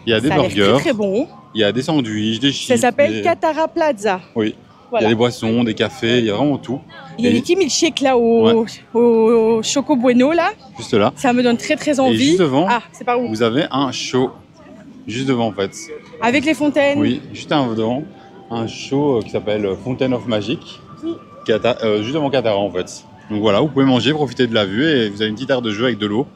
Il y a des Ça a l'air burgers, très, très bon. il y a des sandwichs, des chips. Ça s'appelle des... Katara Plaza. Oui. Il y Voilà. a des boissons, des cafés, il y a vraiment tout. Il y a Et des petits milkshakes là au Choco Bueno là. juste là. Ça me donne très très envie. Et juste devant, Ah, c'est par où? vous avez un show. Juste devant en fait. Avec les fontaines. Oui, juste un devant. un show qui s'appelle Fountain of Magic, Oui. qui est juste devant Katara en fait. Donc voilà, vous pouvez manger, profiter de la vue et vous avez une petite aire de jeu avec de l'eau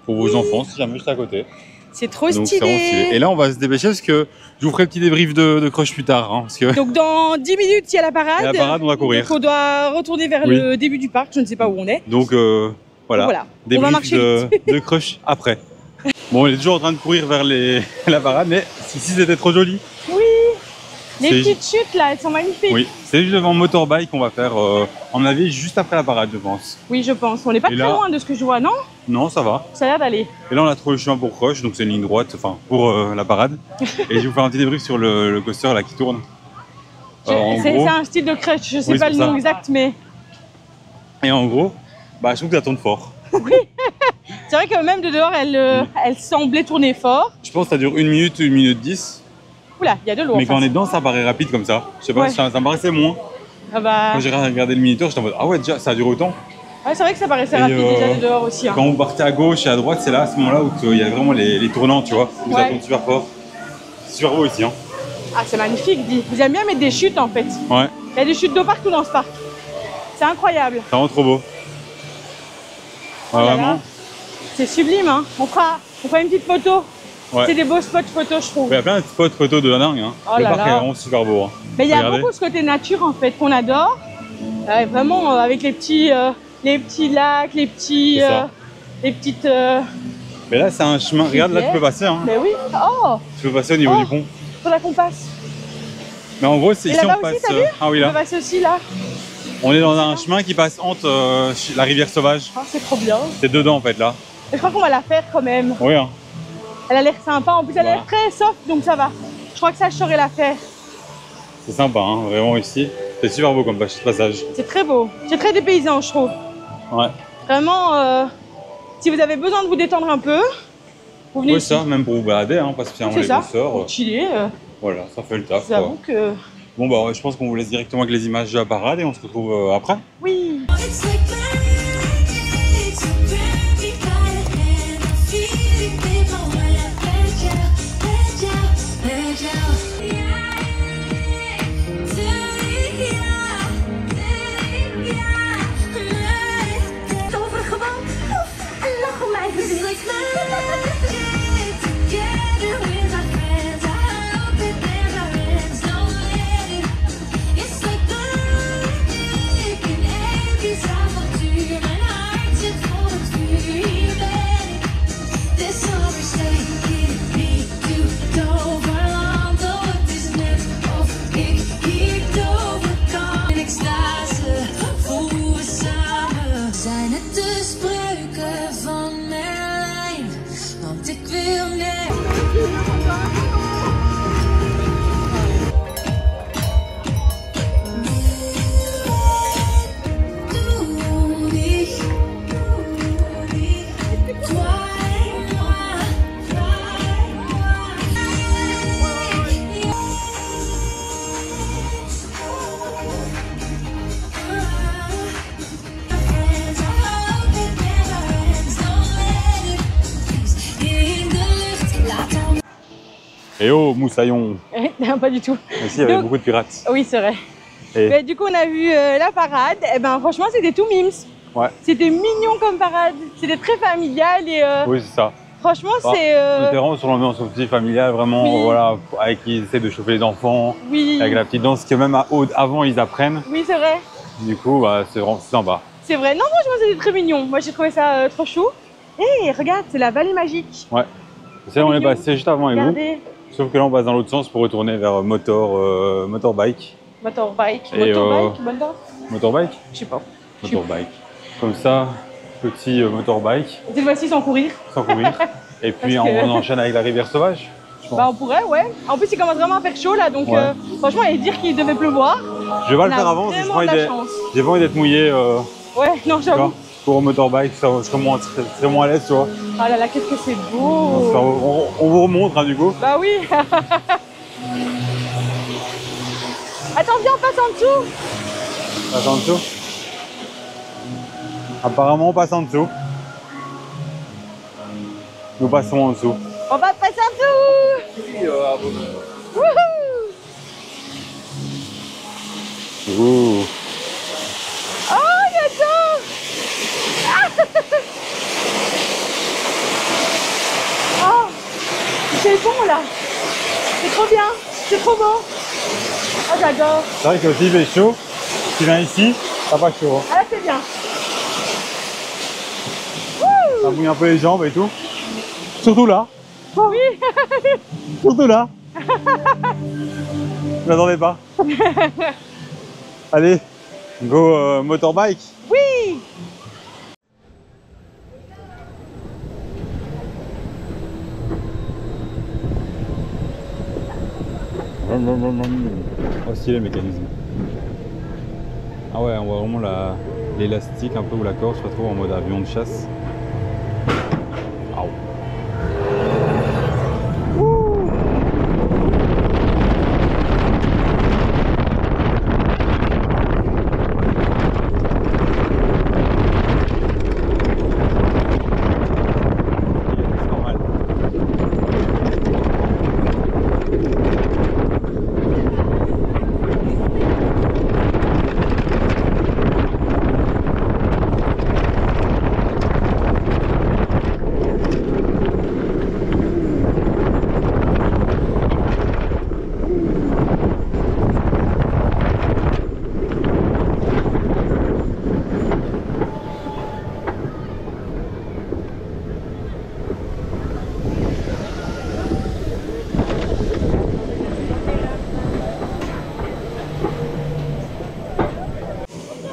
pour vos enfants si jamais juste à côté. C'est trop Donc c'est vraiment stylé. stylé. Et là on va se dépêcher parce que je vous ferai le petit débrief de Crush plus tard. Hein, parce que Donc dans 10 minutes, il y a la parade. et la parade, on va courir. Donc on doit retourner vers Oui. le début du parc, je ne sais pas où on est. Donc voilà, Voilà. On va débrief marcher de Crush après. Bon, on est toujours en train de courir vers la parade, mais ici c'était trop joli. Oui. Les C'est- petites chutes là, elles sont magnifiques. Oui, c'est juste devant Motorbike qu'on va faire, en avis, juste après la parade, je pense. Oui, je pense. On n'est pas Et très là- loin de ce que je vois, non? Non, ça va. Ça a l'air d'aller. Et là, on a trouvé le chemin pour Crush, donc c'est une ligne droite, enfin, pour la parade. Et je vais vous faire un petit débrief sur le coaster là qui tourne. En C'est gros, un style de Crush, je sais Oui, pas c'est le pour nom ça. exact, mais et en gros, bah, je trouve que ça tourne fort. c'est vrai que même de dehors, elle semblait tourner fort. Je pense que ça dure 1 minute, 1 minute 10. Oula, il y a de l'eau. Mais en quand on face. est dedans, ça paraît rapide comme ça. Je sais pas, Ouais. ça me paraissait moins. Ah bah... Quand j'ai regardé le minuteur, j'étais en mode, ah ouais, déjà, ça dure autant. ouais, c'est vrai que ça paraissait Et, rapide déjà de dehors aussi. Hein. Quand vous partez à gauche et à droite, c'est là, à ce moment-là, où il y a vraiment les tournants, tu vois, où ça Ouais. tourne super fort. C'est super beau ici, hein. Ah, c'est magnifique, dit. Vous aimez bien mettre des chutes en fait. Ouais, Il y a des chutes d'eau partout dans ce parc. C'est incroyable. c'est vraiment trop beau. Ouais, Oh là là. vraiment. C'est sublime, hein. On fera une petite photo. Ouais. C'est des beaux spots photos, je trouve. Il y a plein de spots photos de dingue. Hein. Oh Le là parc là. est vraiment super beau. Hein. Mais il y a Regardez. beaucoup ce côté nature en fait qu'on adore. Vraiment avec les petits lacs, les petits, C'est ça. les petites. Mais là, c'est un chemin. Regarde, là, tu peux passer. Hein. Mais oui. Oh, Tu peux passer au niveau Oh. du pont. faudra qu'on passe. Mais en gros, c'est Et ici là-bas on aussi, passe. t'as vu Ah oui, On là. peut passer aussi là. On est dans un chemin qui passe entre la rivière sauvage. Oh, c'est trop bien. C'est dedans en fait là. Et je crois qu'on va la faire quand même. Oui, hein. Elle a l'air sympa. En plus, elle a l'air Voilà. très soft, donc ça va. Je crois que ça, je saurais la faire. C'est sympa, hein, vraiment ici. C'est super beau comme passage. C'est très beau. C'est très dépaysant, je trouve. Ouais. Vraiment, si vous avez besoin de vous détendre un peu, vous venez Oui, ici. ça, même pour vous balader, hein, parce que finalement C'est les ça. bosseurs, Pour chiller. voilà, ça fait le taf. quoi. J'avoue que. Bon, bah, ouais, je pense qu'on vous laisse directement avec les images de la parade et on se retrouve après. Oui. It's like magic, so grab me by the hand. I feel it, babe, I wanna let you, let you, let you. Over gewoon, en lach om mij. It's like magic, together with our friends. I hope it never ends, don't let it. It's like magic in every avontuur. Mijn hart zit vol met vuur. Hier ben ik, de zomers taken me to Toverland. Oh, het is net of ik hier tover kan. In extase voelen we samen. Zijn het de spreuken van Merlijn? Want ik wil net. Et oh, moussaillon. Non, pas du tout. Ici, il y avait Donc- beaucoup de pirates. Oui, c'est vrai. Et Mais du coup, on a vu la parade. Et ben, franchement, c'était tout mimes. ouais, C'était mignon comme parade. C'était très familial et oui, c'est ça. franchement, Bah, c'est. On était vraiment sur l'ambiance aussi familiale, vraiment, Oui. voilà, avec qui ils essaient de chauffer les enfants, Oui. avec la petite danse que même avant ils apprennent. Oui, c'est vrai. Du coup, bah, c'est vraiment sympa. C'est vrai. Non, franchement, c'était très mignon. Moi, j'ai trouvé ça trop chou. Et regarde, c'est la vallée magique. C'est là, on est mignon. passé juste avant avec vous. Regardez. Sauf que là, on passe dans l'autre sens pour retourner vers Motorbike. Motorbike. Et, Motorbike Je sais pas. Motorbike. Comme ça, petit motorbike, Cette fois-ci, sans courir. sans courir. Et puis, Parce que- on enchaîne avec la rivière sauvage. je pense. Bah, on pourrait, ouais. En plus, il commence vraiment à faire chaud là. Donc, Ouais. franchement, et dire qu'il devait pleuvoir. Je vais pas On le a faire avant, parce que vraiment de la chance. j'ai pas envie d'être mouillé. Ouais, non, Tu vois, j'avoue. pour un motorbike, ça, je serais moins à l'aise, tu vois. Oh là là, qu'est-ce que c'est Enfin, beau. on vous remontre, hein, du coup. Bah oui. Attends, viens, on passe en dessous. Passe en dessous. Apparemment, on passe en dessous. Nous passons en dessous. On va passer en dessous. Wouhou. Ouh. Oh, j'adore. Oh, c'est bon là. C'est trop bien. C'est trop beau. Oh, j'adore. C'est vrai que aussi il fait chaud. Tu viens ici, t'as pas chaud. Hein. Ah, là, c'est bien. Ça mouille un peu les jambes et tout. Surtout là. Oui. Surtout là. Je m'attendais pas. Allez, go motorbike. Oui. Oh, stylé le mécanisme. Ah ouais, on voit vraiment l'élastique un peu ou la corde se retrouve en mode avion de chasse. Aouh. C'est normal.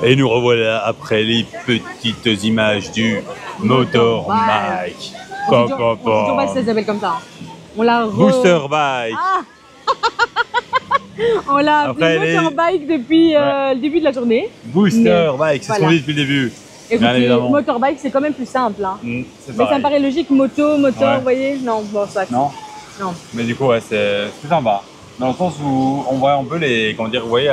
Et nous revoilà après les petites images du motorbike. On dit toujours pas si ça s'appelle comme ça. Hein. On l'a Booster bike. Ah. On l'a Après, appelé motorbike depuis le début de la journée. Booster bike, c'est ce qu'on voilà. dit depuis le début. Bien Écoutez, évidemment. motorbike c'est quand même plus simple. Hein. C'est Mais ça me pareil. paraît logique, moto, moteur, Ouais. vous voyez. Non, bon, ça. Non. Non. Mais du coup, ouais, c'est plus sympa. Dans le sens où on voit un peu les. Comment dire, vous voyez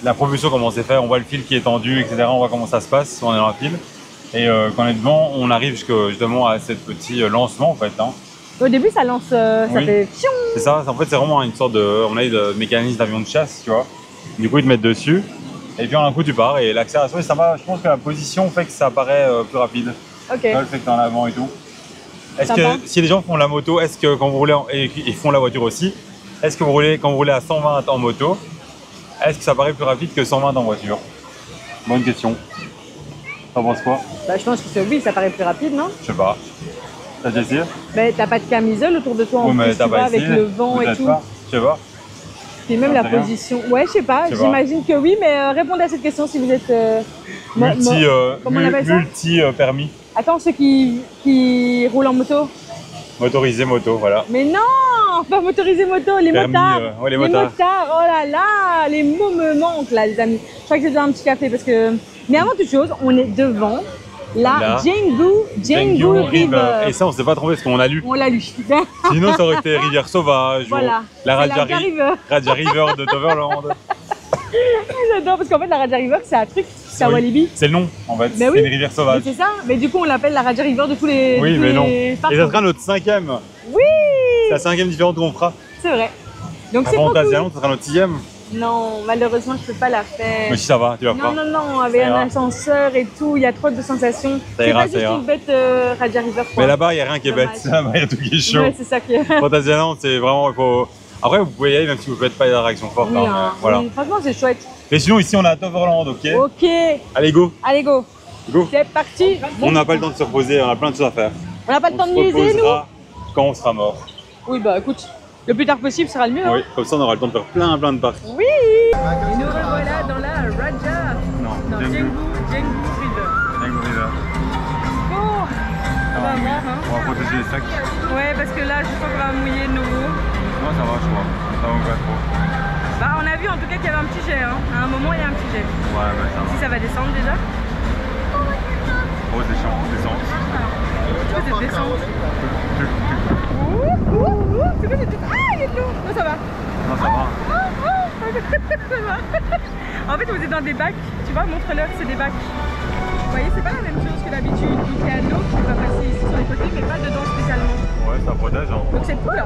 la propulsion, comment c'est fait. On voit le fil qui est tendu, etc. On voit comment ça se passe quand on est dans le fil. Et quand on est devant, on arrive justement à ce petit lancement en fait. Hein. Au début, ça lance, ça Oui. fait fion. C'est ça, en fait, c'est vraiment une sorte de mécanisme d'avion de chasse, tu vois. Du coup, ils te mettent dessus. Et puis, en un coup, tu pars. Et l'accélération est sympa. Je pense que la position fait que ça paraît plus rapide. Ok. Tu vois, le fait que t'es en avant et tout. Est-ce Sympa. que si les gens font la moto, est-ce que quand vous roulez et ils font la voiture aussi, est-ce que vous roulez quand vous roulez à 120 en moto, est-ce que ça paraît plus rapide que 120 en voiture? Bonne question. T'en penses quoi? Bah, je pense que oui, ça paraît plus rapide, non? Je sais pas. T'as déjà essayé? Mais t'as pas de camisole autour de toi en Oui, mais plus, tu t'as vois, pas avec essayé. le vent et Peut-être tout. pas. Je sais pas. Et même J'en la sais rien. position. Ouais, je sais pas, Je sais pas. j'imagine que oui, mais répondez à cette question si vous êtes. Comment on appelle ça? Multi permis. Attends, ceux qui roulent en moto. Motorisé moto, voilà. Mais non, pas motorisé moto, les Permis, motards. ouais, les motards. Oh là là, les mots me manquent là, les amis. Je crois que j'ai besoin d'un petit café parce que. Mais avant toute chose, on est devant la Là. Djingu River. Et ça, on s'est pas trompé parce qu'on a lu. On l'a lu. Sinon, ça aurait été Rivière Sauvage Voilà. ou la C'est la Raja River. Raja River de Toverland. J'adore parce qu'en fait, la Raja River, c'est un truc, c'est à Oui. Walibi. C'est le nom, en fait. Mais C'est oui. une rivière Mais sauvage. c'est ça, mais du coup, on l'appelle la Raja River de tous les. Oui, de tous mais non. les Et parcours. ça sera notre 5e. Oui, C'est la 5e différente qu'on fera. c'est vrai. Donc c'est Avant trop cool. Fantasyland, ça sera notre 6e. Non, malheureusement, je peux pas la faire. Mais si ça va, tu la Non, feras. non, non, avec Ça un ira. ascenseur et tout, il y a trop de sensations. Ça C'est ira, pas ça juste ira. une bête Raja River. quoi. Mais là-bas, il n'y a rien qui est bête. Dommage. Là-bas, il y a tout qui est chaud. Ouais, c'est ça qui est. Fantasyland, c'est vraiment. Il faut... Après, vous pouvez y aller même si vous ne faites pas les réactions fortes. Oui, hein, mais hein. voilà. Oui, franchement, c'est chouette. Et sinon, ici, on est à Toverland, ok? Ok, Allez, go. allez, go. Go. C'est parti. On n'a pas le temps de se reposer, on a plein de choses à faire. On n'a pas le On temps se de niaiser, nous. reposera quand on sera mort. Oui, bah écoute, le plus tard possible sera le mieux. Oui, Hein. comme ça, on aura le temps de faire plein de parcs. Oui. Et nous revoilà dans la Raja. Non, Djingu River. Bon, ça va voir, hein. On va protéger les sacs. Ouais, parce que là, je sens qu'on va mouiller de nouveau. Non, ça va, je crois. Ça va pas trop. Bah, on a vu en tout cas qu'il y avait un petit jet. Hein. À un moment, il y a un petit jet. Ouais, mais ça va. Si ça va descendre déjà. Oh, c'est chiant, descente. C'est quoi cette descente? C'est quoi cette descente? Ah, il y a de l'eau. Non, ça va. Non, ça va. Ça va. En fait, vous êtes dans des bacs. Tu vois, montre-leur, c'est des bacs. Vous voyez, c'est pas la même chose que d'habitude. Il y a de l'eau qui va passer ici sur les côtés, mais pas dedans spécialement. Ouais, ça protège, hein. Donc c'est cool. Ça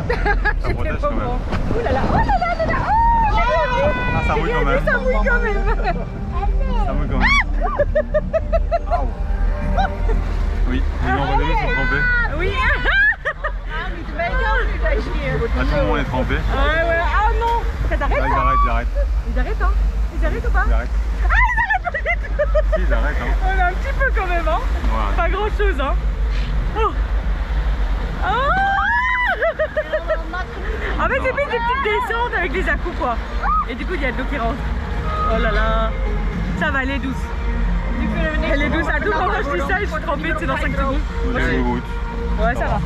C'est protège très quand même. bon. Ouh là là, oh là là là là, oh là là. Ah, ça mouille quand même. Ça mouille quand même. Ça mouille quand même. Aouh. Oui, les emballés sont trempés. Oui. À tout moment on est trempé. Ouais. Ah non. Ça t'arrête Là, ça? ils arrêtent. Ils arrêtent hein? Ils arrêtent ou pas? Ils arrêtent. Si, ils arrêtent. Hein. On a un petit peu quand même hein. Voilà. Pas grand chose hein. Oh. En fait j'ai fait des petites descentes avec les à-coups quoi. Et du coup il y a de l'eau qui rentre. Oh là là. Ça va, elle est douce. Elle est douce. À tout moment je dis ça et je suis trempée, c'est dans 5 secondes. J'ai une goutte. Ouais ça va.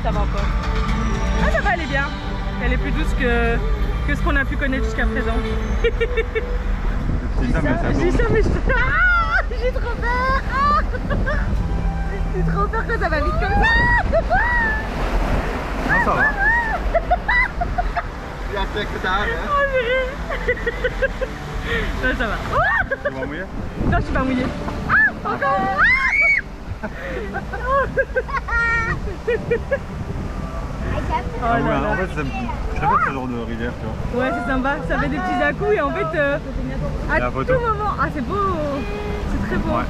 Ça va encore. Ah ça va, elle est bien. Elle est plus douce que ce qu'on a pu connaître jusqu'à présent. C'est ça, mais ça J'ai tourne. ça mais j'ai trop peur. J'ai trop peur que ça va vite comme ça. Non, ça va. Ja, trek het aan, hè? Oh purée. Non ça va. Tu vas mouiller? Non je suis pas mouillée. Encore. Oh Ah là ouais, là. en fait, je préfère ce genre de rivière, tu vois. Ouais c'est sympa, ça fait des petits à-coups et en fait à La tout photo. moment, ah c'est beau, c'est très beau. Ouais.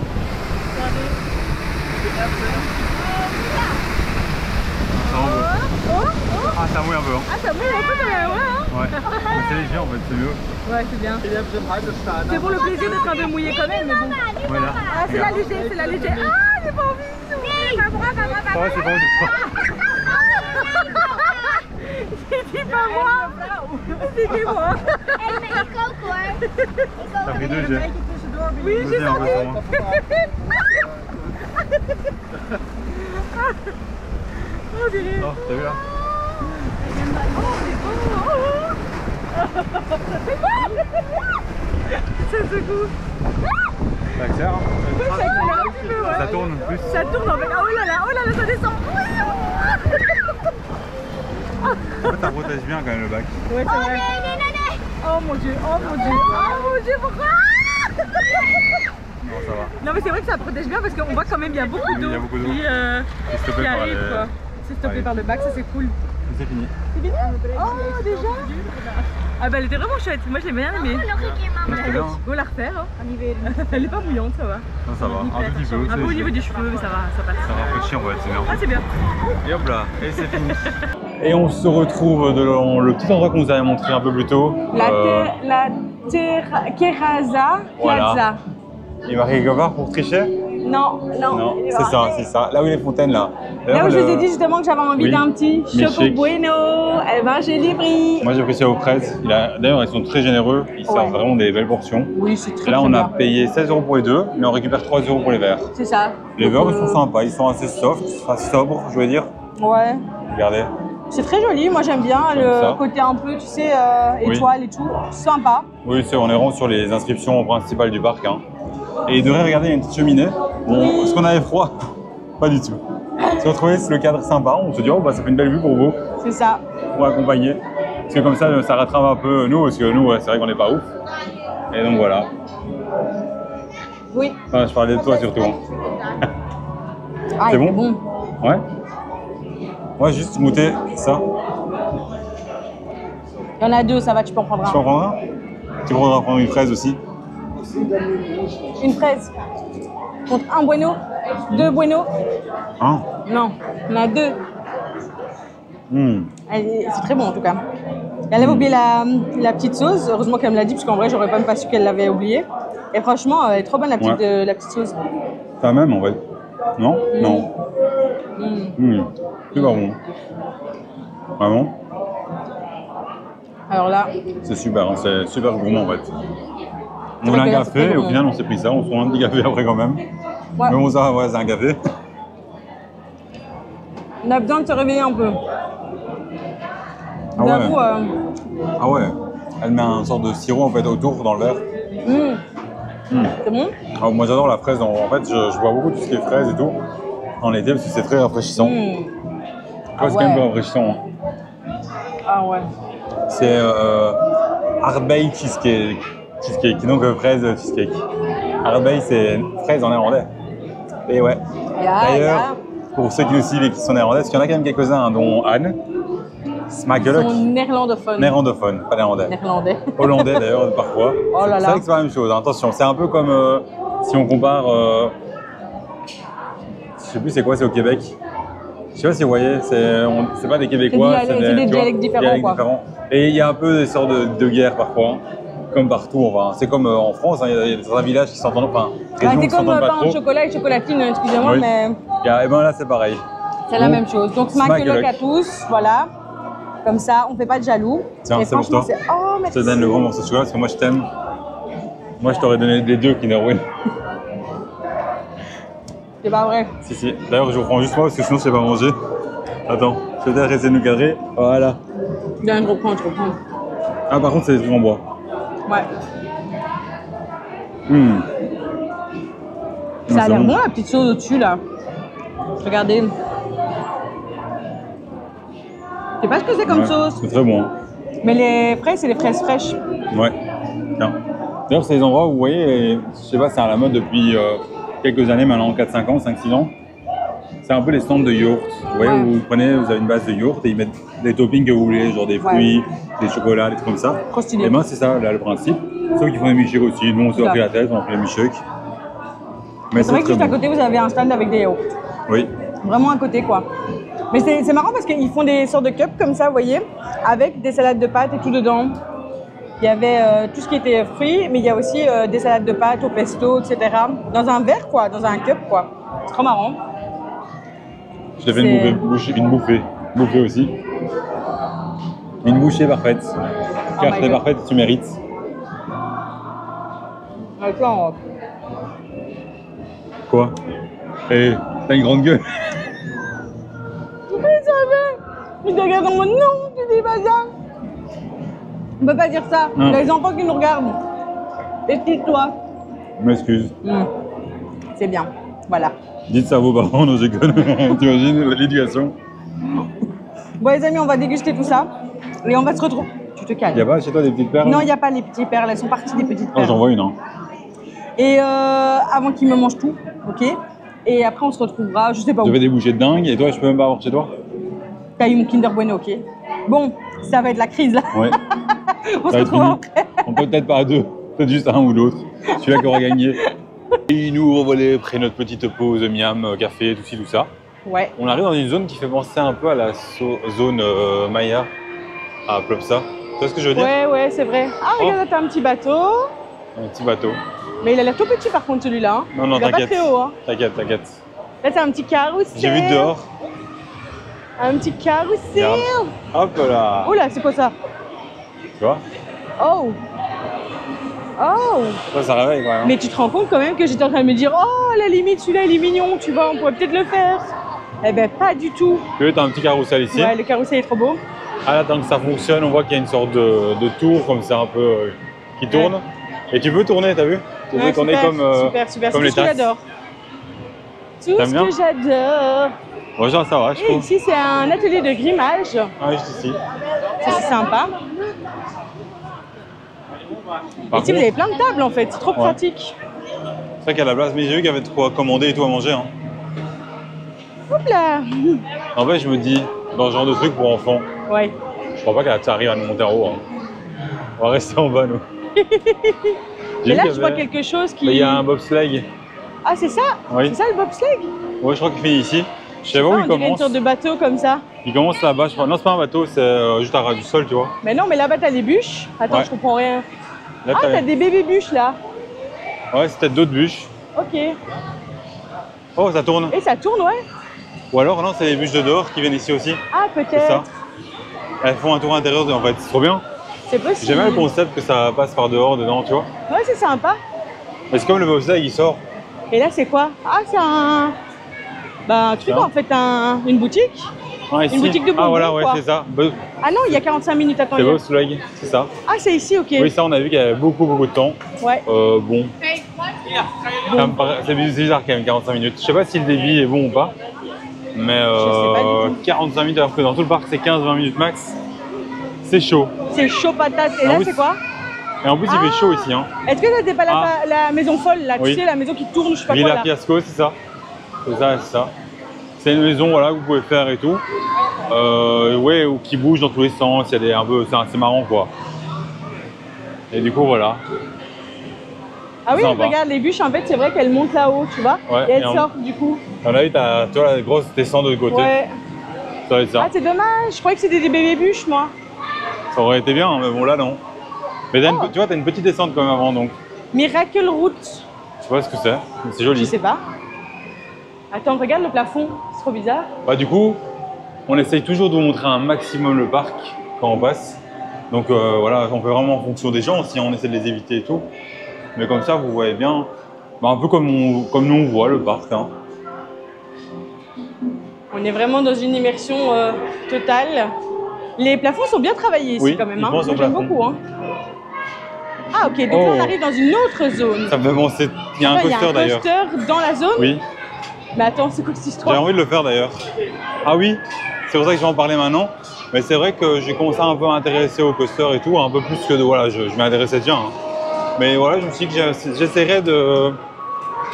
Ça rend beau. Ah, ça mouille un peu. Hein. Ah ça mouille un peu quand même, ouais hein. Ouais. Mais c'est léger en fait, c'est mieux. Ouais c'est bien. Je hebt ze buiten staan. C'est pour le plaisir d'être un peu mouillé quand même mais bon. Voilà. Ah c'est la léger, c'est la léger. Ah j'ai pas envie. Pas moi. Ah ouais, c'est pas ouf. C'était pas moi. C'était moi. Hey, maar ik ook hoor. Ça fait deux jets. Oui j'ai Vas-y, un peu senti. sur moi. Oh purée. Oh, t'as vu là? Ça secoue. Ça accélère, hein? Oui, ça accélère un petit peu, ouais. Ça tourne plus. Ça tourne en fait. Ah, oh là là, ça descend. En fait, ça protège bien quand même le bac. Ouais, c'est vrai. Nee, nee. Oh mon dieu, pourquoi? Non, ça va. Non, mais c'est vrai que ça protège bien parce qu'on voit quand même il y a beaucoup Oui, il y d'eau a beaucoup d'eau. qui, C'est stoppé qui par arrive les... quoi. C'est stoppé Allez. par le bac, ça c'est cool. C'est fini. C'est fini? Oh, déjà? Ah bah elle était vraiment chouette, moi je l'ai bien aimée. Nog een keer, mama. C'était bien. Hein. Go la refaire. Hein. Elle est pas mouillante, ça va. Non, ça va. Un petit peu. Un peu au niveau des cheveux, mais ça va, ça passe. Ça rafraîchit en fait, c'est bien. Ah c'est bien. Et hop là, et c'est fini. Et on se retrouve dans le petit endroit qu'on vous avait montré un peu plus tôt. La Terraza Voilà. Plaza. Il va quelque part pour tricher? Non. Non, c'est ça, c'est ça. Là où il y a les fontaines là. Là où je le- vous ai dit justement que j'avais envie Oui, d'un petit milkshake. Choco Bueno, eh ben j'ai livré. Moi j'ai pris ça aux fraises. D'ailleurs ils sont très généreux, ils servent vraiment des belles portions. Oui, c'est très Et là très on a bien. payé 16 € pour les deux, mais on récupère 3 € pour les verres. C'est ça. Les Donc, verres ils sont sympas, ils sont assez soft, enfin sobres je veux dire. Ouais. Regardez. C'est très joli, moi j'aime bien Comme le ça. côté un peu, tu sais, Oui. étoile et tout. Sympa. Oui, on est vraiment sur les inscriptions principales du parc. Hein. Et il devrait regarder, il y a une petite cheminée. Bon, Oui. est-ce qu'on avait froid? Pas du tout. Si on trouvait le cadre sympa, on se dit, oh bah ça fait une belle vue pour vous, C'est ça. pour accompagner. Parce que comme ça rattrape un peu nous, parce que nous, ouais, c'est vrai qu'on n'est pas ouf. Et donc voilà. Oui. Enfin, je parlais de toi surtout. Hein. Ah, C'est il est bon Ouais. Moi, juste goûter ça. Il y en a deux, ça va, tu peux en prendre Tu peux en un. prendre un? Tu pourras prendre une fraise aussi. Une fraise. Contre un Bueno, deux Bueno. Hein? Non, on a deux. C'est très bon en tout cas. Elle avait oublié la petite sauce, heureusement qu'elle me l'a dit, parce qu'en vrai j'aurais même pas su qu'elle l'avait oublié. Et franchement, elle est trop bonne la petite sauce. Pas même en fait. Non? Non. Super bon. Vraiment? Alors là, C'est super, hein, c'est super gourmand en fait. On C'est voulait vrai un que café c'est et au gourmand. final on s'est pris ça, on se prend un petit café après quand même. ouais, Mais bon ça, ouais, c'est un café. on a besoin de se réveiller un peu. Ah ouais. J'avoue, Ah ouais. Elle met un sorte de sirop en fait autour dans le verre. c'est bon. Alors, moi j'adore la fraise, en fait je bois beaucoup tout ce qui est fraise et tout en été parce que c'est très rafraîchissant. Ouais, Ah c'est quand même ouais. pas rafraîchissant. Hein. Ah ouais. C'est Ardbei cheesecake, donc fraise cheesecake. Ardbei c'est fraise en néerlandais. Et ouais. D'ailleurs, pour ceux qui sont néerlandais, parce qu'il y en a quand même quelques-uns, hein, dont Anne, Smakeluck. Ils sont néerlandophones. Néerlandophone, pas néerlandais. Néerlandais. Hollandais d'ailleurs, parfois. Oh là C'est là. vrai que c'est pas la même chose, hein. Attention, c'est un peu comme si on compare. Je sais plus c'est quoi, c'est au Québec. Je sais pas si vous voyez, c'est pas des Québécois, C'est des tu vois, dialectes différents, quoi. Et il y a un peu des sortes de guerres parfois, hein, comme partout. Enfin, c'est comme en France, hein, il y a certains villages qui s'entendent, enfin, régions C'est qui comme s'entendent pas pain au trop. chocolat et chocolatine, excusez-moi, Oui. mais Et ben là, c'est pareil. c'est la Bon. même chose. Donc Smakeluck. Smakeluck à tous, voilà. Comme ça, on fait pas de jaloux. Tiens, Et c'est pour franchement, toi. Oh, Je merci. te donne le grand morceau de chocolat parce que moi je t'aime. Moi je t'aurais donné des deux Kinder Bueno. C'est pas vrai. Si, si. D'ailleurs, je vous prends juste moi parce que sinon je sais pas manger. Attends, je vais peut-être essayer de nous cadrer. Voilà. Bien, je reprends. Ah, par contre, c'est des trucs en bois. Ouais. Ça a c'est l'air bon. bon, la petite sauce au-dessus, là. Regardez. Je sais pas ce que c'est comme Ouais, sauce. c'est très bon. Hein. Mais les fraises, c'est les fraises fraîches. Ouais. Tiens. D'ailleurs, c'est des endroits où vous voyez, je sais pas, c'est à la mode depuis quelques années maintenant, 4-5 ans, 5-6 ans. C'est un peu les stands de yaourt. Vous voyez, Ouais. où vous prenez, vous avez une base de yaourt et ils mettent des toppings que vous voulez, genre des fruits, des chocolats, des trucs comme ça. Trop stylé. Et ben c'est ça, là, le principe. Ceux qui font des milkshakes aussi, nous on s'est Ça. pris la tête, on a pris les milkshakes. Mais C'est vrai que très juste à bon. côté, vous avez un stand avec des yaourts. Oui. Vraiment à côté, quoi. Mais c'est marrant parce qu'ils font des sortes de cups comme ça, vous voyez, avec des salades de pâtes et tout dedans. Il y avait tout ce qui était fruits, mais il y a aussi des salades de pâtes au pesto, etc. Dans un verre, quoi, dans un cup, quoi. C'est trop marrant. Je t'ai fait C'est- une bouffée. Bouffée aussi. Une bouchée parfaite. Car my t'es God. parfaite, tu mérites. Attends, Quoi? Eh, t'as une grande gueule. mais ça va. Je te regarde en mode non, tu dis pas ça. On peut pas dire ça. Non. Il y a les enfants qui nous regardent. Excuse-toi. Je m'excuse. C'est bien. Voilà. Dites ça à vos parents, non, je déconne. T'imagines l'éducation? Bon, les amis, on va déguster tout ça. Et on va se retrouver. Tu te calmes. Y'a pas chez toi des petites perles? Non, il n'y a pas les petits perles. Elles sont parties, les petites Oh, perles. j'en vois une, hein. Et avant qu'ils me mangent tout, ok. Et après, on se retrouvera, je sais pas où. Je fais des bouchées de dingue et toi, je peux même pas avoir chez toi? T'as eu mon Kinder Bueno, ok. Bon, ça va être la crise là. Ouais. On se Ça va être retrouve fini. après. On peut peut-être pas à deux, peut-être juste à un ou l'autre. Celui-là qui aura gagné. Et nous revoilà après notre petite pause miam, café, tout ci, tout ça. Ouais. On arrive dans une zone qui fait penser un peu à la zone Maya à Plopsa. Tu vois ce que je veux dire? Ouais, c'est vrai. Ah, Oh. regarde, t'as un petit bateau. Un petit bateau. Mais il a l'air tout petit par contre celui-là. Hein. Non, non, il va pas t'inquiète. très haut. Hein. T'inquiète, t'inquiète. Là, t'as un petit carrousel. J'ai vu de dehors. Un petit carrousel. Regarde. Hop là. Oh là, c'est quoi ça? Tu vois? Oh. Oh. Ça réveille quand même. Mais tu te rends compte quand même que j'étais en train de me dire, oh, à la limite, celui-là, il est mignon, tu vois, on pourrait peut-être le faire. Eh ben, pas du tout. Tu vois, t'as un petit carrousel ici. Ouais, le carrousel est trop beau. Ah là, tant que ça fonctionne, on voit qu'il y a une sorte de tour comme ça un peu qui tourne. Et tu peux tourner, t'as vu? Tu peux Ouais, tourner super, comme, super. comme C'est les tout ce que tasses. j'adore. Tout T'aimes ce bien que j'adore. Bon, genre, ça va, je Et trouve. ici, c'est un atelier de grimage. Ah, juste ici. Ça, c'est sympa. Par Ici, vous contre, avez plein de tables en fait, c'est trop Ouais. pratique. c'est vrai qu'il y a la place, mais j'ai vu qu'il y avait de quoi commander et tout à manger. Hein. Hop là. En fait, je me dis, dans ce genre de truc pour enfants, Ouais. je crois pas qu'elle arrive à nous monter en haut. Hein. On va rester en bas, nous. J'ai Mais vu là, qu'il y je vois avait- quelque chose qui. Mais il y a un bobsleigh. Ah, c'est ça? Oui. C'est ça le bobsleigh? Ouais, je crois qu'il finit ici. Je sais pas où Ah, il on dirait une commence. sorte de bateau comme ça. Il commence là-bas, je crois. Non, c'est pas un bateau, c'est juste à ras du sol, tu vois. Mais non, mais là-bas, t'as les bûches. Attends, Ouais. je comprends rien. Là, Ah, t'as des bébés bûches là. Ouais, c'est peut-être d'autres bûches. Ok. Oh, ça tourne. Et ça tourne, ouais. Ou alors, non, c'est les bûches de dehors qui viennent ici aussi. Ah, C'est ça. peut-être. Elles font un tour intérieur, en fait. C'est trop bien. C'est possible. J'aime bien le concept que ça passe par dehors, dedans, tu vois. Ouais, c'est sympa. Mais c'est comme le bobsleigh, il sort. Et là, c'est quoi? Ah, c'est un. Bah, un truc Tiens. en fait, une boutique. Ah, ici. boutique de Ah, voilà, bonbons, ouais, quoi. c'est ça. Ah non, il y a 45 minutes, attends. C'est il y a- bobsleigh, c'est ça. Ah, c'est ici, ok. Oui, ça, on a vu qu'il y avait beaucoup de temps. Ouais. Bon. Ça me paraît- C'est bizarre quand même, 45 minutes. Je sais pas si le débit est bon ou pas. Mais sais pas du tout. 45 minutes alors que dans tout le parc, c'est 15-20 minutes max. C'est chaud. C'est chaud patate. Et Ah là, oui, c'est quoi? Et en plus, il fait chaud ici. Hein. Est-ce que c'était pas Ah. la maison folle là? Oui. Tu sais, la maison qui tourne, je sais pas quoi Villa là. Fiasco, c'est ça. C'est ça, c'est ça. C'est une maison voilà, que vous pouvez faire et tout. Ouais, ou qui bouge dans tous les sens, il y a des, un peu, c'est marrant quoi. Et du coup voilà. Ah oui, Sympa. regarde, les bûches, en fait, c'est vrai qu'elles montent là-haut, tu vois. Ouais, et elles et en- sortent du coup. Alors là, tu vois la grosse descente de l'autre côté. Ouais. Ça va être ça. Ah, c'est dommage, je croyais que c'était des bébés bûches, moi. Ça aurait été bien, mais bon là non. Mais t'as Oh. tu vois, t'as une petite descente quand même avant donc. Miracle Route. Tu vois ce que c'est? C'est Je joli. sais pas. Attends, regarde le plafond, c'est trop bizarre. Bah du coup, on essaye toujours de vous montrer un maximum le parc quand on passe. Donc voilà, on fait vraiment en fonction des gens, si on essaie de les éviter et tout. Mais comme ça, vous voyez bien, bah, un peu comme nous on voit le parc. Hein. On est vraiment dans une immersion totale. Les plafonds sont bien travaillés ici Oui, quand même. ils Hein. pensent Moi, au j'aime plafond. beaucoup. Hein. Ah ok, donc là Oh. on arrive dans une autre zone. Ça me fait penser, il y a un Ouais, coaster d'ailleurs. Il y a un coaster dans la zone. Oui, Mais attends, c'est quoi cette j'ai histoire? envie de le faire d'ailleurs. Ah oui, c'est pour ça que je vais en parler maintenant. Mais c'est vrai que j'ai commencé un peu à m'intéresser au coaster et tout, un peu plus que de, voilà, je m'y intéressais déjà. Hein. Mais voilà, je me suis dit que j'essaierais de...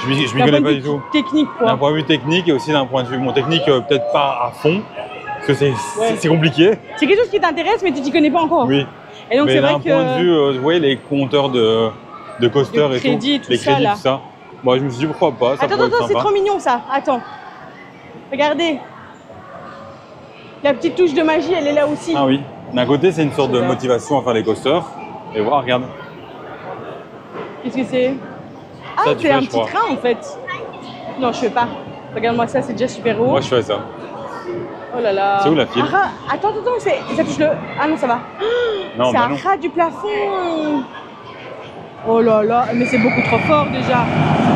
Je m'y D'un connais point de pas vue du tout. Technique D'un quoi. point de vue technique et aussi d'un point de vue, mon technique peut-être pas à fond, parce que Ouais. c'est compliqué. C'est quelque chose qui t'intéresse mais tu t'y connais pas encore. Oui, Et donc mais c'est vrai d'un que... point de vue, vous voyez les compteurs de coaster De et crédit, tout, tout les ça, crédits, là. tout ça. Bon, je me suis dit pourquoi pas, ça Attends, pourrait être attends, c'est sympa. trop mignon ça. Attends. Regardez. La petite touche de magie, elle est là aussi. Ah oui, d'un côté c'est une sorte de C'est ça. motivation à faire les coasters. Et voilà, regarde. Qu'est-ce que c'est? Ah, Ça, tu c'est fais, un je petit crois. train en fait. Non, je fais pas. Regarde-moi ça, c'est déjà super haut. Moi je fais ça. Oh là là. C'est où la file? Ah, attends, ça touche le... Ah non, ça va. Non, C'est bah un non. ras du plafond. Oh là là, mais c'est beaucoup trop fort déjà.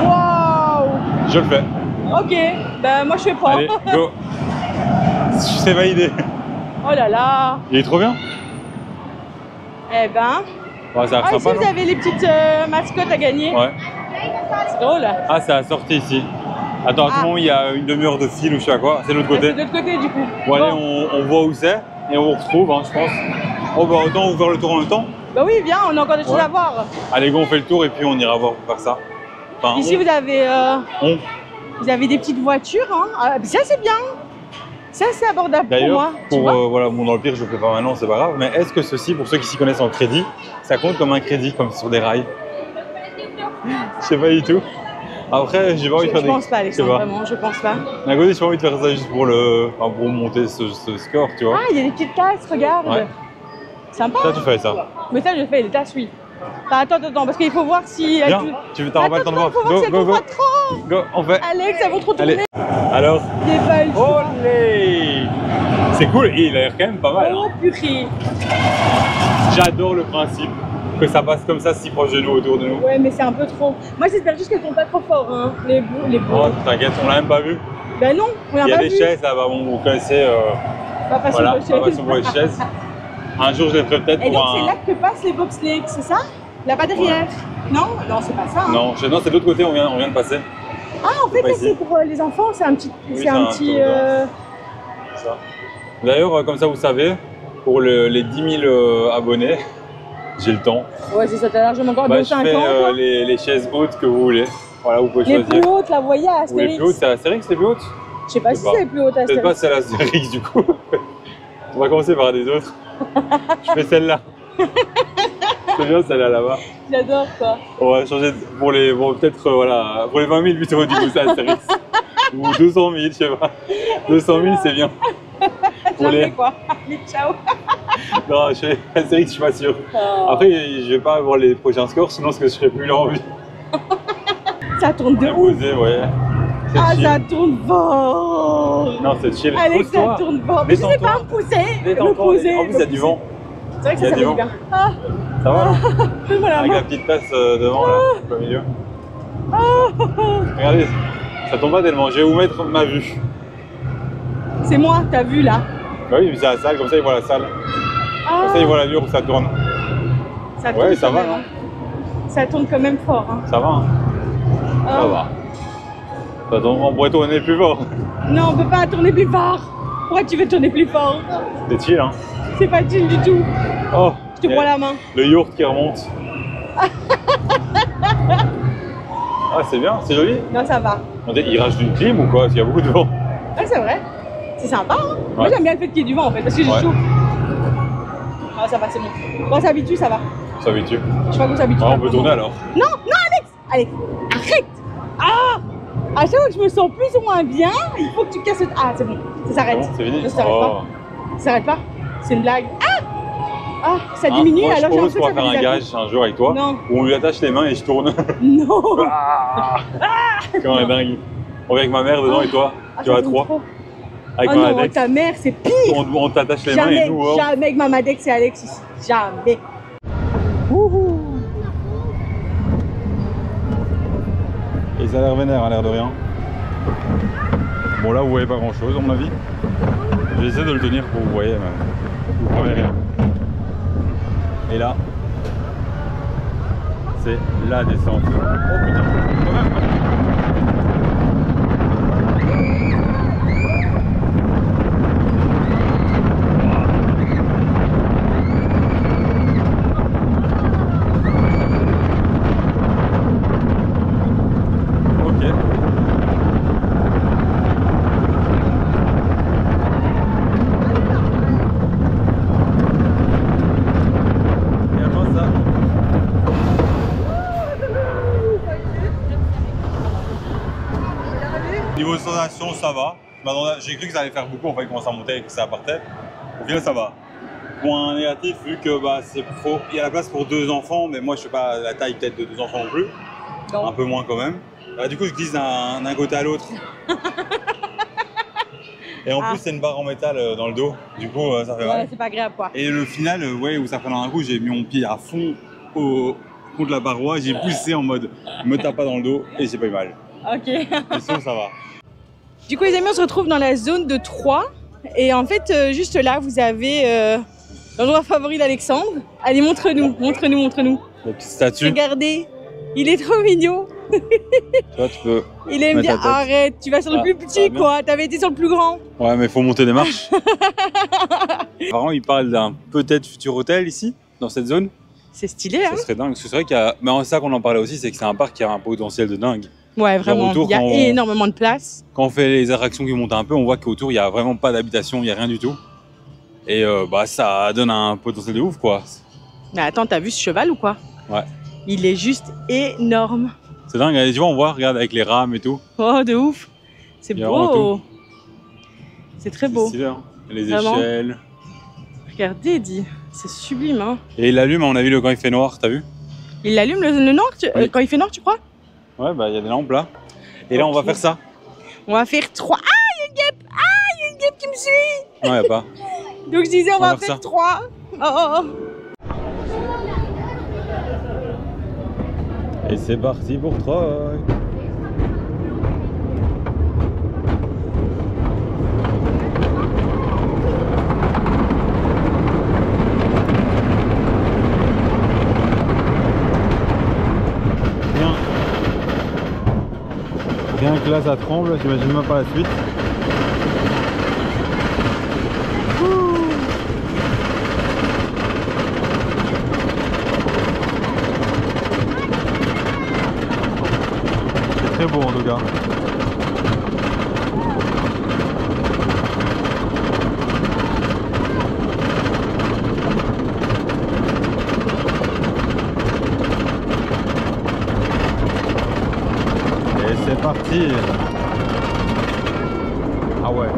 Waouh. Je le fais. Ok, bah moi je fais pas. Allez, go. C'est validé. Oh là là. Il est trop bien. Eh ben... Ouais, ça a Ah, l'air ici sympa, vous non? avez les petites mascottes à gagner. Ouais. C'est drôle. Ah, c'est à la sortie ici. Attends, à tout Ah. moment, il y a une demi-heure de fil ou je sais pas quoi. C'est de l'autre Ah, côté. c'est de l'autre côté du coup. Bon, allez, Bon. on voit où c'est et on vous retrouve, hein, je pense. Oh, bah, autant ouvrir le tour en même temps. Bah oui, viens, on a encore des choses Ouais. à voir. Allez, go, on fait le tour et puis on ira voir pour faire ça. Enfin, Ici vous avez on. des petites voitures. Hein. Ah, ça c'est bien. Ça c'est abordable pour D'ailleurs, moi. Tu pour, vois voilà, bon, dans le pire, je le fais pas maintenant, c'est pas grave. Mais est-ce que ceci, pour ceux qui s'y connaissent en crédit, ça compte comme un crédit, comme sur des rails? Je sais pas du tout. Après, j'ai pas envie de faire Je des. pense pas, Alexandre, Je sais pas. vraiment, je pense pas. D'un côté, j'ai pas envie de faire ça juste pour pour monter ce score, tu vois. Ah, il y a des petites tasses, regarde. Ouais. Sympa. Ça, tu fais ça. Mais ça, je fais, les tasses, oui. Enfin, attends, parce qu'il faut voir si... Viens, tu veux t'en pas le temps de voir. il faut voir si elles Go, vont go, pas go. trop. Go, on fait. Alex, elles vont trop tourner. Allez. Alors, Des balles. olé! C'est cool, et il a l'air quand même pas mal. Oh, Hein. purée. J'adore le principe que ça passe comme ça si proche de nous, autour de nous. Ouais, mais c'est un peu trop. Moi, j'espère juste qu'elles sont pas trop forts, hein. Les bouts. Oh, t'inquiète, on l'a même pas vu. Ben non, on l'a Il y a pas des vu. chaises là-bas, bon, vous connaissez. Pas facile Voilà, de pas façon pour les chaises. Un jour, je les ferai peut-être Et donc, pour c'est un. là que passent les bobsleighs, c'est ça? Là, pas derrière. Non, c'est pas ça. Hein. Non, non, c'est de l'autre côté, on vient de passer. Ah, en fait, pas là, ici. c'est pour les enfants, c'est un petit. Oui, c'est c'est un un petit. tour Ça. D'ailleurs, comme ça, vous savez, pour les 10 000 abonnés, j'ai le temps. Ouais, c'est ça, t'as largement encore Bah, 2 je 5 fais ans. quoi. les chaises hautes que vous voulez. Voilà, vous pouvez Les choisir. plus hautes, la voyez à Ou les Astérix. plus hautes, c'est Astérix les plus hautes? Je sais pas Je si sais pas. c'est les plus hautes à Peut-être pas Astérix. celle Astérix du coup. On va commencer par des autres. Je fais celle-là. C'est bien celle-là là-bas. J'adore quoi. On va changer pour les. Bon, peut-être voilà. Pour les 20 000 plutôt du coup, c'est Astérix. Ou 200 000, je sais pas. 200 000, c'est bien. Pour Jamais les. quoi. Allez, ciao. Non, je fais Astérix, je suis pas sûr. Oh. Après, je vais pas avoir les prochains scores, sinon je serai plus là en vie. Ça tourne de On est ouf. posé, ouais. C'est Ah, chill. ça tourne fort. Non, c'est chill. Alex, ça Pose-toi. tourne fort. Mais je sais Détends-toi. pas me pousser. Me Détends-toi. poser. En plus, il y a du vent. C'est vrai que Il y a ça du fait vent. bien. Ah, Ça va? fais-moi la Avec main. la petite tasse devant là, au milieu. Ah. Regardez, ça tombe pas tellement. Je vais vous mettre ma vue. C'est moi, t'as vu là. Bah oui, c'est la salle, comme ça il voit la salle. Ah, Comme ça il voit la vue où ça tourne. ça tourne Ouais, ça quand va, même, non? hein. Ça tourne quand même fort. Hein. Ça va, hein? Ah. Ça va. Ça tourne, on pourrait tourner plus fort. Non, on peut pas tourner plus fort. Pourquoi tu veux tourner plus fort? C'est chill, hein? C'est pas chill du tout. Oh, Je te prends la main. le yaourt qui remonte. Ah, c'est bien, c'est joli. Non, ça va. Il rage d'une clim ou quoi? Parce qu'il y a beaucoup de vent. Ah, c'est vrai. C'est sympa, hein. Moi, Ouais. j'aime bien le fait qu'il y ait du vent, en fait, parce que j'ai Ouais. chaud. Ah, ça va, c'est bon. Quand on s'habitue, ça va. Ça s'habitue. Ouais, Je crois qu'on s'habitue. on peut tourner alors. Non, non, Alex. Allez, arrête. Ah, à chaque fois que je me sens plus ou moins bien, il faut que tu casses... Ah, c'est bon. Ça s'arrête. Bon, c'est fini. Ça s'arrête Oh. pas. Ça s'arrête pas. C'est une blague. Ah, ça diminue, Moi, alors je j'ai propose l'impression qu'on que va ça faire fait un des garage un jour avec toi. Non. Où on lui attache les mains et je tourne. Non. Comme un dingue. On vient avec ma mère dedans et toi. Ah, Tu vas à ça tombe 3. trop. Avec Oh ma non, Madex. ta mère, c'est pire. On t'attache les mains Jamais, et nous. Oh. jamais avec ma Madex et Alex ici. Jamais. Wouhou. Et ça a l'air vénère, l'air de rien. Bon, là, vous voyez pas grand chose, à mon avis. J'essaie de le tenir pour vous voyez, mais vous voyez rien. Et là, c'est la descente. Oh putain, quand même. Ok. Et avant ça. Niveau sensation, ça va. J'ai cru que ça allait faire beaucoup en fait quand ça montait et que ça partait. Au final, ça va. Point négatif, vu que bah, il y a la place pour 2 enfants, mais moi je sais pas la taille peut-être de 2 enfants non plus. Non. Un peu moins quand même. Du coup, je glisse d'un côté à l'autre. Et en Ah. plus, c'est une barre en métal dans le dos. Du coup, ça fait Ouais, mal. c'est pas agréable quoi. Et le final, ouais, où ça fait dans un coup, j'ai mis mon pied à fond contre la paroi. J'ai poussé en mode me tape pas dans le dos et j'ai pas eu mal. Ok. Et sinon, ça va. Du coup, les amis, on se retrouve dans la zone de 3. Et en fait, juste là, vous avez l'endroit favori d'Alexandre. Allez, montre-nous, montre-nous, montre-nous. La petite statue. Regardez, il est trop mignon. Toi, tu peux. Il aime Mets ta bien. tête. Arrête, tu vas sur le Ah, plus ça va petit, bien. quoi. T'avais été sur le plus grand. Ouais, mais faut monter des marches. Apparemment, il parle d'un peut-être futur hôtel ici, dans cette zone. C'est stylé, hein. Ça serait dingue. Parce que c'est vrai qu'il y a. Mais c'est ça qu'on en parlait aussi, c'est que c'est un parc qui a un potentiel de dingue. Ouais, vraiment. autour, Il y a quand on- énormément de place. Quand on fait les attractions qui montent un peu, on voit qu'autour, il n'y a vraiment pas d'habitation, il n'y a rien du tout. Et bah, ça donne un potentiel de ouf, quoi. Mais attends, t'as vu ce cheval ou quoi? Ouais. Il est juste énorme. C'est dingue, et tu vois, on voit, regarde, avec les rames et tout. Oh, de ouf. C'est Il y a vraiment beau. C'est très C'est beau. stylé, hein. Les Vraiment. échelles. Regardez, dit. C'est sublime, hein. Et il allume, à mon avis, quand il fait noir, t'as vu? Il allume le noir Oui. quand il fait noir, tu crois? Ouais, bah, il y a des lampes là. Et là, on va Ok. faire ça. On va faire 3. Ah, il y a une guêpe. Ah, il y a une guêpe qui me suit. Non, il n'y a pas. Donc je disais, on va faire faire ça. 3. Oh, oh, oh. Et c'est parti pour Troy. Bien que là ça tremble, j'imagine même pas la suite. C'est très beau en tout cas. Et c'est parti. Ah ouais.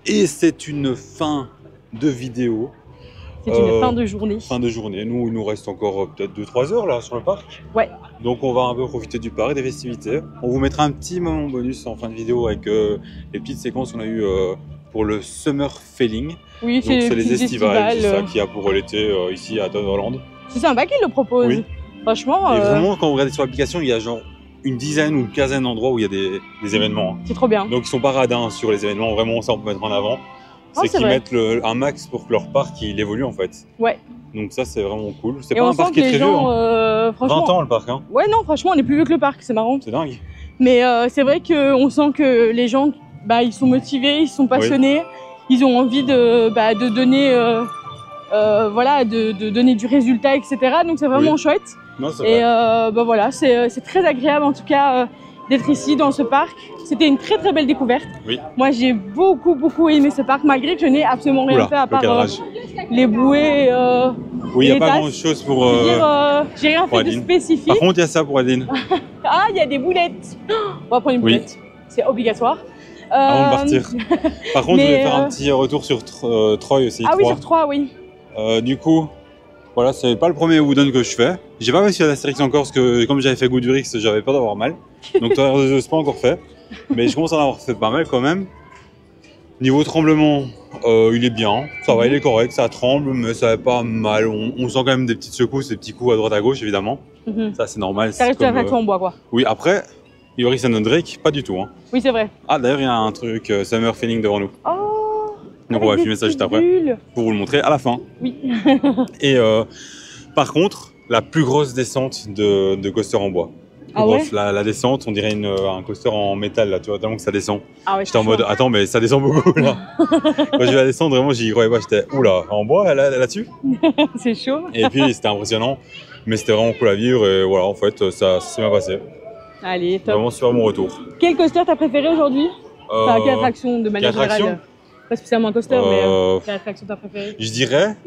Et c'est une fin de vidéo. C'est une fin de journée. Fin de journée. Nous, il nous reste encore peut-être 2-3 heures là sur le parc. Ouais. Donc on va un peu profiter du parc et des festivités. On vous mettra un petit moment bonus en fin de vidéo avec les petites séquences qu'on a eues pour le Summer Feeling. Oui, Donc c'est les petits estivales, c'est ça qu'il y a pour l'été ici à Toverland. C'est sympa qu'ils le proposent. Oui. Franchement, Et vraiment, quand vous regardez sur l'application, il y a genre une dizaine ou une quinzaine d'endroits où il y a des événements. c'est trop bien. Donc ils sont pas radins sur les événements, vraiment ça on peut mettre en avant. Non, C'est c'est qu'ils vrai. mettent un max pour que leur parc il évolue en fait. Ouais. Donc ça c'est vraiment cool. C'est Et pas on un sent parc que qui est les très vieux. gens, Hein. franchement. 20 ans le parc, hein. Ouais, non, franchement, on est plus vieux que le parc, c'est marrant. C'est dingue. Mais c'est vrai qu'on sent que les gens, ils sont motivés, ils sont passionnés, ils ont envie de donner, voilà, de donner du résultat, etc. Donc c'est vraiment chouette. Non, c'est Et vrai. voilà, c'est très agréable en tout cas d'être ici dans ce parc. C'était une très très belle découverte. Oui. Moi j'ai beaucoup aimé ce parc malgré que je n'ai absolument rien Oula, fait à le part cadrage. les bouées. Oui, il n'y a les pas tasses. grand chose pour. Je veux dire, j'ai rien pour fait de Adeline. spécifique. Par contre, il y a ça pour Adeline. Ah, il y a des boulettes. On va prendre une Oui. boulette. C'est obligatoire. Avant de partir. Par contre, je mais, vais faire un petit retour sur Troy aussi. Ah oui, 3. sur 3, oui. Du coup, voilà, c'est pas le premier Wooden que je fais. J'ai pas réussi à l'Astérix encore parce que comme j'avais fait Goudurix, j'avais peur d'avoir mal. Donc toi, je l'ai pas encore fait. Mais je commence à en avoir fait pas mal quand même. Niveau tremblement, il est bien. Ça va, il est correct. Ça tremble, mais ça va pas mal. On sent quand même des petites secousses, des petits coups à droite à gauche, évidemment. Mhm. Ça, c'est normal. Ça c'est reste comme, un réaction en bois, quoi. Oui, après, Ioris and Drake, pas du tout. Hein. Oui, c'est vrai. Ah, d'ailleurs, il y a un truc Summer Feeling devant nous. Oh. Donc on va filmer ça juste après pour vous le montrer à la fin. Oui. Et par contre, la plus grosse descente de coaster en bois. Ah ouais. La descente, on dirait un coaster en métal, là, tu vois, tellement que ça descend. Ah ouais, J'étais en mode, attends, mais ça descend beaucoup là. Quand j'ai vu la descente, vraiment, j'y croyais pas. J'étais, oula, en bois là-dessus. c'est chaud. Et puis, c'était impressionnant, mais c'était vraiment cool à vivre. Et voilà, en fait, ça s'est bien passé. Allez, top. Vraiment super bon retour. Quel coaster t'as préféré aujourd'hui Enfin, quelle Euh, attraction de manière quelle attraction générale Pas spécialement un coaster, mais quelle attraction t'as préféré Je dirais,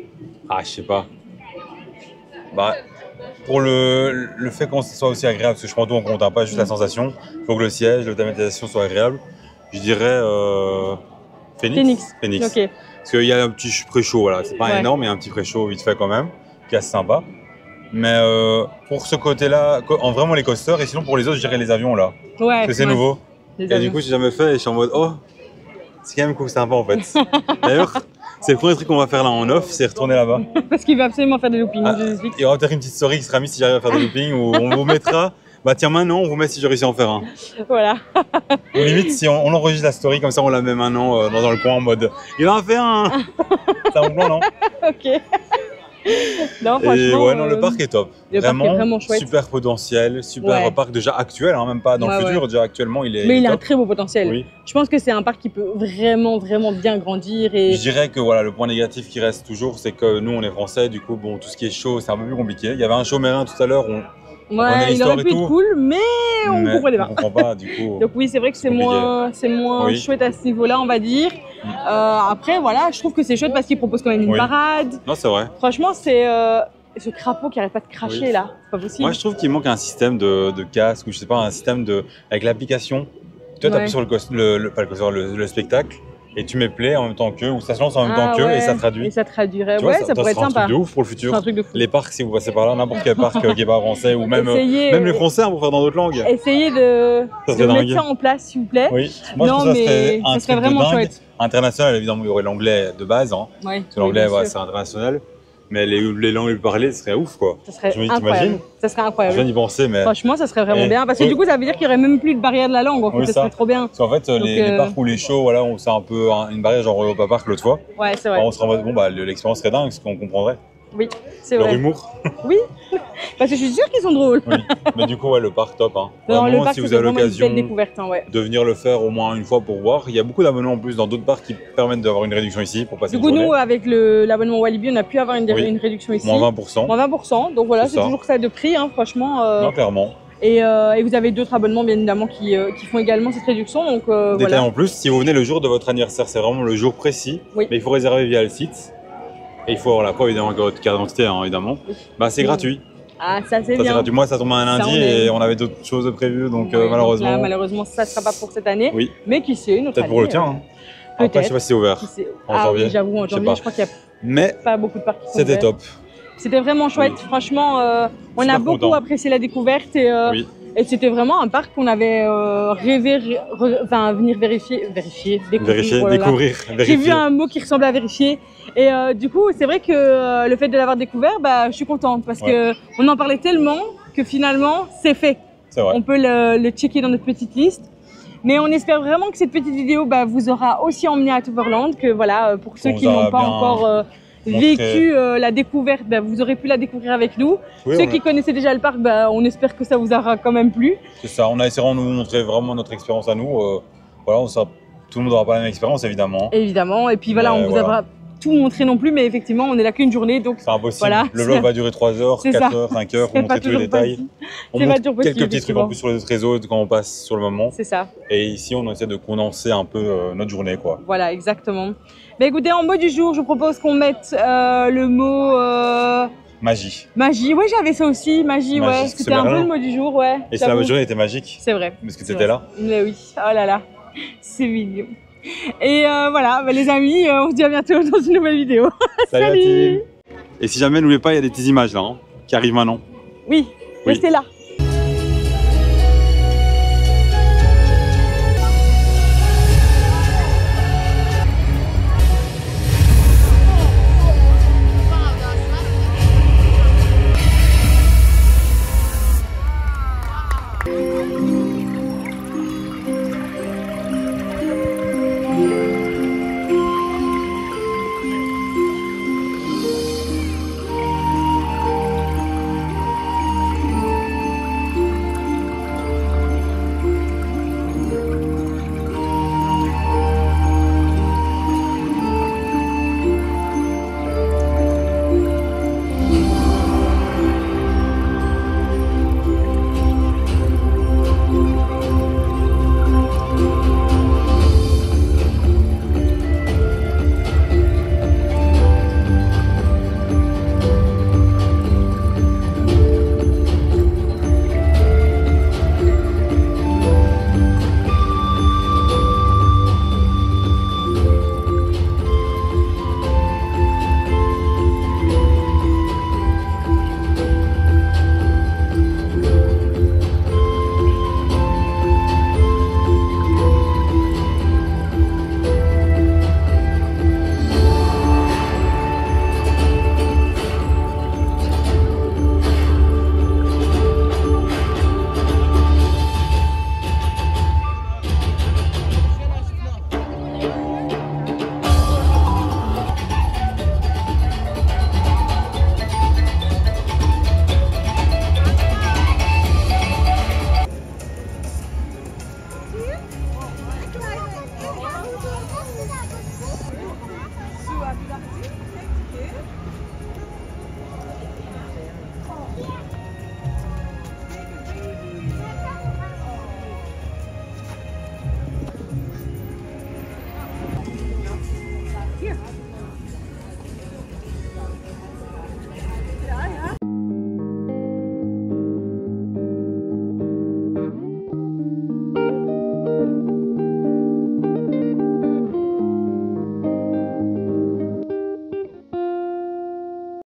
je sais pas. Bah, pour le fait qu'on soit aussi agréable, parce que je prends tout en compte, hein, pas juste la sensation. Il faut que le siège, la thématisation soit agréable. Je dirais Phoenix. Ok. Parce qu'il y a un petit pré-chaud, voilà. C'est pas Ouais. énorme, mais il y a un petit pré-chaud vite fait quand même, qui est assez sympa. Mais pour ce côté-là, vraiment les coasters, et sinon pour les autres, je dirais les avions là. Ouais. Parce que c'est ouais. nouveau. Les Et avions. du coup, j'ai jamais fait et je suis en mode, oh, c'est quand même cool, sympa en fait. D'ailleurs, c'est le premier truc qu'on va faire là en off, c'est retourner là-bas. Parce qu'il veut absolument faire des loopings, Ah, je vous explique. il y aura peut-être une petite story qui sera mise si j'arrive à faire des loopings ou on vous mettra. Bah tiens, maintenant on vous met si j'ai réussi à en faire un. Voilà. Ou limite, si on enregistre la story comme ça, on la met maintenant dans le coin en mode il en a fait un. C'est un bon plan, non? Ok. Non, Et franchement. ouais, non, le parc est top. le parc est vraiment chouette. Super potentiel, super Ouais. parc déjà actuel, hein, même pas dans Ouais, le futur, ouais. déjà actuellement il est. Mais il a un top. très beau potentiel. Oui. Je pense que c'est un parc qui peut vraiment bien grandir. Et Je dirais que voilà, le point négatif qui reste toujours, c'est que nous on est français, du coup, bon, tout ce qui est chaud, c'est un peu plus compliqué. Il y avait un show marin tout à l'heure, on a ouais, il l'histoire aurait et pu tout, être cool, mais on mais comprend les on comprend pas, du coup. Donc oui, c'est vrai que c'est compliqué. moins Oui. chouette à ce niveau-là, on va dire. Après, voilà, je trouve que c'est chouette parce qu'il propose quand même une Oui. parade. Non, c'est vrai. Franchement, c'est ce crapaud qui arrête pas de cracher Oui. là, c'est pas possible. Moi, je trouve qu'il manque un système de casque ou je sais pas, un système avec l'application. Toi, tu Ouais. appuies sur pas le coaster, le spectacle et tu mets play en même temps qu'eux ou ça se lance en même temps qu'eux ouais. et ça traduit. Et ça traduirait. Tu vois, Ouais, ça pourrait être sera un sympa. truc de ouf pour le C'est futur. un truc de fou. Les parcs, si vous passez par là, n'importe quel parc qui est pas français ou même Essayez, les français, on peut faire dans d'autres langues. Essayez de Ça serait mettre dingue. ça en place, s'il vous plaît. Oui, moi non, je trouve que ça serait mais un ça serait truc de vraiment dingue. chouette. International, évidemment, il y aurait l'anglais de base, hein. Ouais, Parce que l'anglais, oui, bien ouais, sûr. c'est international. Mais les langues les plus parlées, ce serait ouf, quoi. Ça serait Je me dis, incroyable. t'imagines Ça serait Je incroyable. viens d'y penser, mais. Franchement, ça serait vraiment Et- bien. Parce que oui. du coup, ça veut dire qu'il y aurait même plus de barrière de la langue. En fait, Oui, ça ça. serait trop bien. Parce qu'en fait, les parcs ou les shows, voilà, c'est un peu une barrière, genre au Europa Park l'autre fois. Ouais, c'est vrai. Alors, on serait en mode, bon, bah, l'expérience serait dingue, parce qu'on comprendrait. Oui, c'est Leur vrai. humour. Oui, parce que je suis sûre qu'ils sont drôles. Oui. Mais du coup, ouais, le parc top, hein. Non, Vraiment, le parc, si vous c'était avez vraiment une l'occasion belle découverte. Hein, ouais. de venir le faire au moins une fois pour voir. Il y a beaucoup d'abonnements en plus dans d'autres parcs qui permettent d'avoir une réduction ici pour passer Du une coup, journée. nous, avec l'abonnement Walibi, on a pu avoir une Oui. réduction ici. Moins 20%. Moins 20%. Donc voilà, C'est c'est ça. toujours ça de prix, hein, franchement. Non, clairement. Et vous avez d'autres abonnements, bien évidemment, qui font également cette réduction. Donc Détail voilà. en plus, si vous venez le jour de votre anniversaire, c'est vraiment le jour précis. Oui. Mais il faut réserver via le site. Et il faut avoir la preuve, évidemment, avec votre carte d'identité, hein, évidemment. Oui. Bah, c'est Oui. gratuit. Ah, ça, c'est Ça, c'est bien. gratuit. Moi, ça tombe un Ça, lundi on est- et on avait d'autres choses prévues, donc Ouais, malheureusement. là, malheureusement, ça ne sera pas pour cette année. Oui. Mais qui sait, notre Peut-être pour année, le tien. Hein. Après, je sais Peut-être. pas si c'est ouvert. En Ah janvier, oui, j'avoue, en je sais janvier, pas. je crois qu'il n'y a Mais pas beaucoup de parcs qui sont c'était ouverts. top. C'était vraiment chouette. Oui. Franchement, on a Super beaucoup content. apprécié la découverte Oui. et c'était vraiment un parc qu'on avait rêvé, venir vérifier, découvrir. Vérifier, oh là là. découvrir, J'ai vérifier. vu un mot qui ressemblait à vérifier. Et du coup, c'est vrai que le fait de l'avoir découvert, bah, je suis contente parce que on en parlait tellement que finalement, c'est fait. C'est vrai. On peut le checker dans notre petite liste. Mais on espère vraiment que cette petite vidéo bah, vous aura aussi emmené à Toverland, que voilà, pour ceux On qui vous a n'ont pas bien encore montré. vécu la découverte, bah, vous aurez pu la découvrir avec nous. Oui, Ceux on a- qui connaissaient déjà le parc, bah, on espère que ça vous aura quand même plu. C'est ça, on a essayé de nous montrer vraiment notre expérience à nous. Voilà, tout le monde n'aura pas la même expérience évidemment. Évidemment. Et puis voilà, Mais on vous voilà. aura tout montré non plus, mais effectivement, on est là qu'une journée, donc C'est impossible. Voilà, Le vlog va durer 3 heures, c'est 4 ça. heures, 5 heures, c'est on pas montrer tous les toujours détails. possible. On C'est pas montre toujours quelques possible, petits trucs en plus sur les autres réseaux quand on passe sur le moment. C'est ça. Et ici, on essaie de condenser un peu notre journée, quoi. Voilà, exactement. Mais écoutez, en mot du jour, je propose qu'on mette le mot Magie. magie. Ouais, j'avais ça aussi, magie, Magie, ouais. c'est C'était un peu Merlin. le mot du jour, ouais. Et c'est la j'avoue. journée était magique. C'est vrai. Parce que C'est t'étais vrai. là. Mais oui, oh là là, c'est mignon. Et voilà, bah, les amis, on se dit à bientôt dans une nouvelle vidéo. Salut la Salut. team. Et si jamais, n'oubliez pas, il y a des petites images là, hein, qui arrivent maintenant. Oui, Oui. restez là.